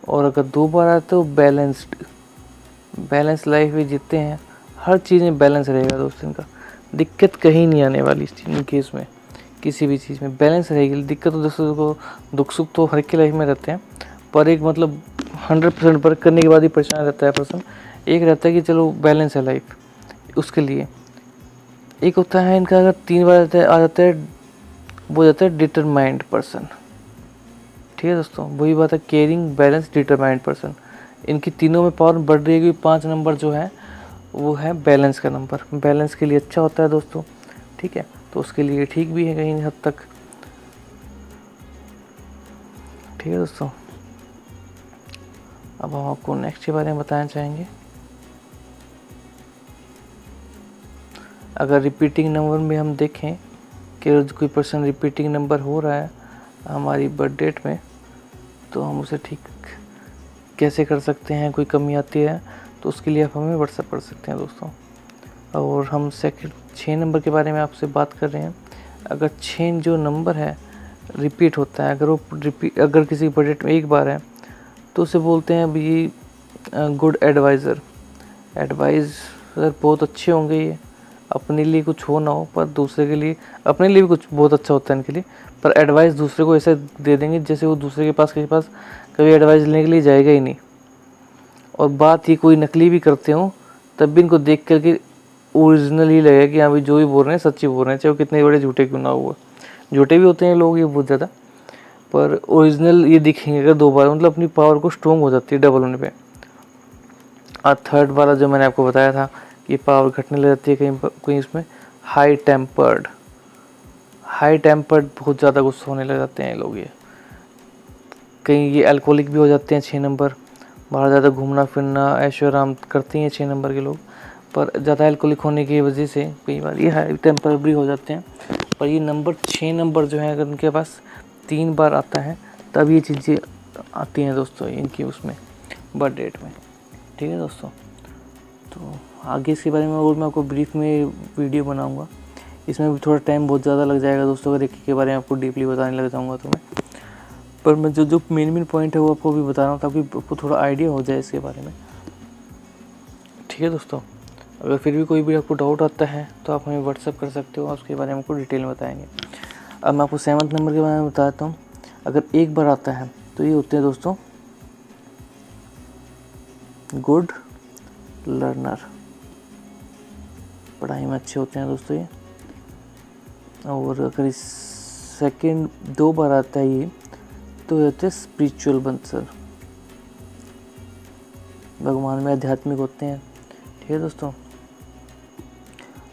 S1: और अगर 2 बार आए तो बैलेंस लाइफ भी जीते हैं, हर चीज़ में बैलेंस रहेगा दोस्तों इनका, दिक्कत कहीं नहीं आने वाली इस केस में, किसी भी चीज़ में बैलेंस रहेगी। दिक्कत तो दोस्तों को दुख सुख तो हर की लाइफ में रहते हैं, पर एक मतलब 100% वर्क करने के बाद ही परेशान रहता है पर्सन। एक रहता है कि चलो बैलेंस है लाइफ, उसके लिए। एक होता है इनका अगर 3 बार आ जाता है वो जाता है डिटरमाइंड पर्सन। ठीक है दोस्तों, वही बात है, केयरिंग, बैलेंस, डिटरमाइंड पर्सन। इनकी तीनों में पावर बढ़ रही है क्योंकि 5 नंबर जो है वो है बैलेंस का नंबर, बैलेंस के लिए अच्छा होता है दोस्तों। ठीक है, तो उसके लिए ठीक भी है कहीं हद तक। ठीक है दोस्तों, अब हम आपको नेक्स्ट के बारे में बताना चाहेंगे। अगर रिपीटिंग नंबर में हम देखें कि कोई पर्सन रिपीटिंग नंबर हो रहा है हमारी बर्थ डेट में, तो हम उसे ठीक कैसे कर सकते हैं, कोई कमी आती है तो उसके लिए आप हमें व्हाट्सएप कर सकते हैं दोस्तों। और हम सेकंड 6 नंबर के बारे में आपसे बात कर रहे हैं। अगर 6 जो नंबर है रिपीट होता है, अगर किसी बर्थ डेट में एक बार है तो उसे बोलते हैं अभी गुड एडवाइज़र। एडवाइज़र बहुत अच्छे होंगे ये, अपने लिए कुछ हो ना हो पर दूसरे के लिए, अपने लिए भी कुछ बहुत अच्छा होता है इनके लिए, पर एडवाइस दूसरे को ऐसे दे देंगे जैसे वो दूसरे के पास किसी पास कभी एडवाइस लेने के लिए जाएगा ही नहीं। और बात ये कोई नकली भी करते हो तब भी इनको देख करके ओरिजिनल ही लगेगा कि हाँ भाई जो भी बोल रहे हैं सच्ची बोल रहे हैं, चाहे वो कितने बड़े झूठे क्यों ना हुआ। झूठे भी होते हैं लोग ये बहुत ज़्यादा, पर ओरिजिनल ये दिखेंगे अगर 2 बार, मतलब अपनी पावर को स्ट्रॉन्ग हो जाती है डबल होने पे। और 3rd वाला जो मैंने आपको बताया था कि पावर घटने लग जाती है कहीं इसमें, हाई टेम्पर्ड बहुत ज़्यादा गुस्सा होने लग जाते हैं लोग। ये कहीं ये अल्कोहलिक भी हो जाते हैं। 6 नंबर बाहर ज़्यादा घूमना फिरना ऐशो आराम करते हैं 6 नंबर के लोग, पर ज़्यादा अल्कोहलिक होने की वजह से कई बार ये हाई टेम्पर भी हो जाते हैं। पर ये नंबर 6 नंबर जो है, अगर उनके पास 3 बार आता है तब ये चीज़ें आती हैं दोस्तों इनकी उसमें बर्थ डेट में। ठीक है दोस्तों, तो आगे इसके बारे में और मैं आपको ब्रीफ में वीडियो बनाऊंगा। इसमें भी थोड़ा टाइम बहुत ज़्यादा लग जाएगा दोस्तों, अगर एक के बारे में आपको डीपली बताने लग जाऊँगा तो मैं, पर मैं जो मेन पॉइंट है वो आपको भी बता रहा हूँ ताकि आपको थोड़ा आइडिया हो जाए इसके बारे में। ठीक है दोस्तों, अगर फिर भी कोई भी आपको डाउट आता है तो आप हमें व्हाट्सअप कर सकते हो, उसके बारे में आपको डिटेल में बताएंगे। अब मैं आपको 7 नंबर के बारे में बताता हूँ। अगर एक बार आता है तो ये होते हैं दोस्तों गुड लर्नर, पढ़ाई में अच्छे होते हैं दोस्तों ये। और अगर इस सेकंड 2 बार आता है ये तो ये होते हैं स्पिरिचुअल बंसर, भगवान में आध्यात्मिक होते हैं। ठीक है दोस्तों,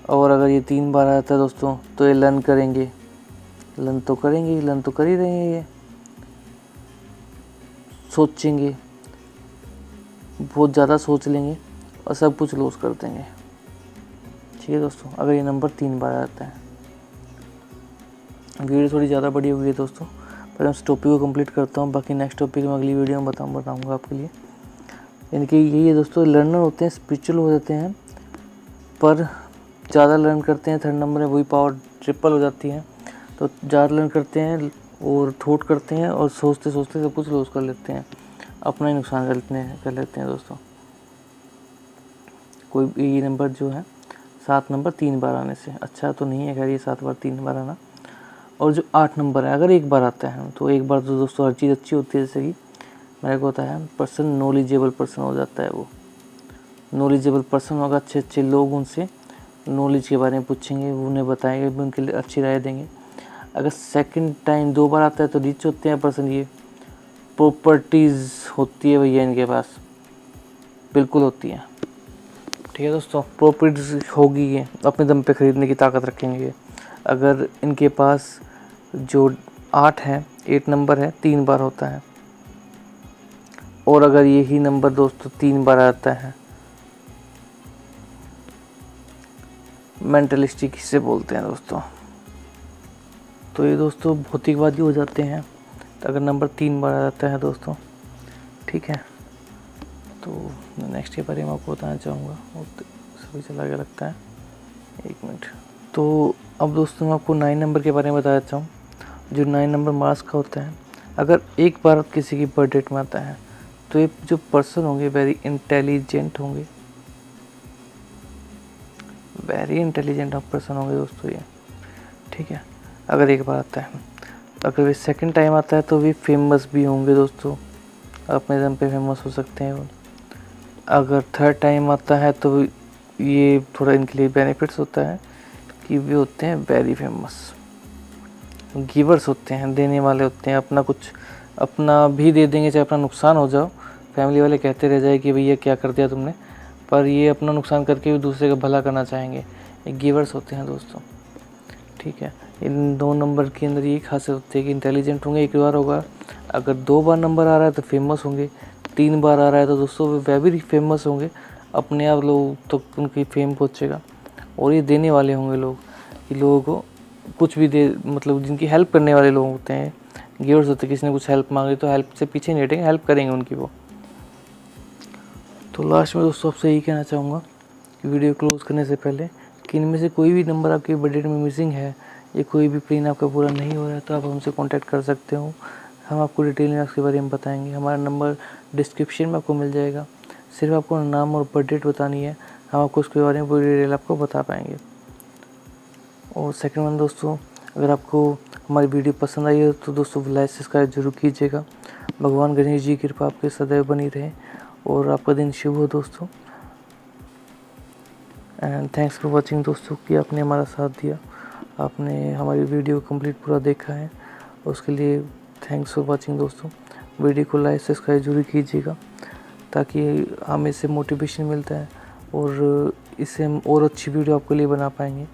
S1: और अगर ये 3 बार आता है दोस्तों तो ये लर्न करेंगे, लर्न तो कर ही रहे हैं। ये सोचेंगे, बहुत ज़्यादा सोच लेंगे और सब कुछ लॉस कर देंगे। ठीक है दोस्तों, अगर ये नंबर 3 बार आता है। वीडियो थोड़ी ज़्यादा बड़ी हो गई है दोस्तों, पर मैं इस टॉपिक को कंप्लीट करता हूँ, बाकी नेक्स्ट टॉपिक में अगली वीडियो में बताऊँगा आपके लिए। यानी कि यही है दोस्तों, लर्नर होते हैं, स्पिरिचुअल हो जाते हैं, पर ज़्यादा लर्न करते हैं। 3rd नंबर में वही पावर ट्रिपल हो जाती है, तो ज़्यादा लर्न करते हैं और थॉट करते हैं और सोचते सोचते सब कुछ लॉस कर लेते हैं, अपना ही नुकसान कर लेते हैं दोस्तों। कोई ये नंबर जो है 7 नंबर 3 बार आने से अच्छा तो नहीं है, खैर ये 7 बार 3 बार आना। और जो 8 नंबर है, अगर एक बार आता है तो एक बार तो दोस्तों हर चीज़ अच्छी होती है। जैसे कि मेरे को होता है पर्सन नॉलेजेबल पर्सन हो जाता है, वो नॉलेजेबल पर्सन होगा, अच्छे लोग उनसे नॉलेज के बारे में पूछेंगे, वो उन्हें बताएंगे, भी उनके लिए अच्छी राय देंगे। अगर सेकंड टाइम 2 बार आता है तो रिच होते हैं पर्सन, ये प्रॉपर्टीज़ होती है भैया इनके पास, बिल्कुल होती है। ठीक है दोस्तों, प्रॉपर्टीज़ होगी, ये अपने दम पे ख़रीदने की ताकत रखेंगे। अगर इनके पास जो 8 है, 8 नंबर है, 3 बार होता है, और अगर यही नंबर दोस्तों 3 बार आता है, मेंटलिस्टिक किसे बोलते हैं दोस्तों, तो ये दोस्तों भौतिकवादी हो जाते हैं। तो अगर नंबर 3 बार आता है दोस्तों, ठीक है, तो नेक्स्ट के बारे में आपको बताना चाहूँगा, सभी चला गया लगता है, 1 मिनट। तो अब दोस्तों मैं आपको 9 नंबर के बारे में बता देता हूँ। जो 9 नंबर मार्क्स का होता है, अगर एक बार किसी की बर्थ डेट में आता है तो ये जो पर्सन होंगे वेरी इंटेलिजेंट होंगे, वेरी इंटेलिजेंट पर्सन होंगे दोस्तों ये। ठीक है, अगर एक बार आता है, अगर वे सेकंड टाइम आता है तो वे फेमस भी होंगे दोस्तों, अपने दम पे फेमस हो सकते हैं वो। अगर 3rd टाइम आता है तो ये थोड़ा इनके लिए बेनिफिट्स होता है कि वे होते हैं वेरी फेमस, गिवर्स होते हैं, देने वाले होते हैं, अपना कुछ अपना भी दे देंगे, चाहे अपना नुकसान हो जाओ, फैमिली वाले कहते रह जाए कि भैया क्या कर दिया तुमने, पर ये अपना नुकसान करके भी दूसरे का भला करना चाहेंगे। ये गिवर्स होते हैं दोस्तों। ठीक है, इन 2 नंबर के अंदर ये खासियत होती है कि इंटेलिजेंट होंगे, एक बार होगा। अगर 2 बार नंबर आ रहा है तो फेमस होंगे, 3 बार आ रहा है तो दोस्तों वे भी फेमस होंगे, अपने आप लोग तो उनकी फेम पहुँचेगा। और ये देने वाले होंगे लोग, कि लोगों को कुछ भी दे, मतलब जिनकी हेल्प करने वाले लोग होते हैं, गिवर्स होते हैं। किसी ने कुछ हेल्प मांगी तो हेल्प से पीछे नहीं हटेंगे, हेल्प करेंगे उनकी वो। तो लास्ट में दोस्तों आपसे यही कहना चाहूँगा कि वीडियो क्लोज करने से पहले कि इनमें से कोई भी नंबर आपके बर्थ डेट में मिसिंग है या कोई भी प्लान आपका पूरा नहीं हो रहा है तो आप हमसे कांटेक्ट कर सकते हो, हम आपको डिटेल में उसके बारे में बताएंगे। हमारा नंबर डिस्क्रिप्शन में आपको मिल जाएगा, सिर्फ आपको नाम और बर्थ डेट बतानी है, हम आपको उसके बारे में पूरी डिटेल आपको बता पाएंगे। और सेकंड वन दोस्तों, अगर आपको हमारी वीडियो पसंद आई है तो दोस्तों लाइक सब्सक्राइब जरूर कीजिएगा। भगवान गणेश जी की कृपा आपके सदैव बनी रहे और आपका दिन शुभ हो दोस्तों। एंड थैंक्स फॉर वॉचिंग दोस्तों, कि आपने हमारा साथ दिया, आपने हमारी वीडियो कंप्लीट पूरा देखा है, उसके लिए थैंक्स फॉर वॉचिंग दोस्तों। वीडियो को लाइक सब्सक्राइब जरूर कीजिएगा ताकि हमें इससे मोटिवेशन मिलता है और इससे हम और अच्छी वीडियो आपके लिए बना पाएंगे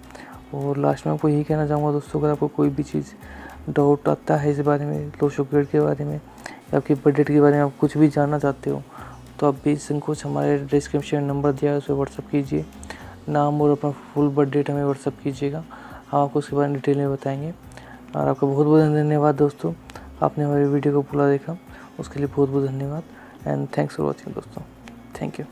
S1: और लास्ट में आपको यही कहना चाहूँगा दोस्तों, अगर आपको कोई भी चीज़ डाउट आता है इस बारे में, लो शुगर के बारे में या आपकी बजट के बारे में आप कुछ भी जानना चाहते हो, तो आप बेसंकोच हमारे डिस्क्रिप्शन नंबर दिया है उस पर व्हाट्सअप कीजिए, नाम और अपना फुल बर्थ डेट हमें व्हाट्सअप कीजिएगा, हम आपको उसके बारे में डिटेल में बताएंगे। और आपका बहुत बहुत धन्यवाद दोस्तों, आपने हमारी वीडियो को पूरा देखा, उसके लिए बहुत बहुत धन्यवाद एंड थैंक्स फॉर वॉचिंग दोस्तों, थैंक यू।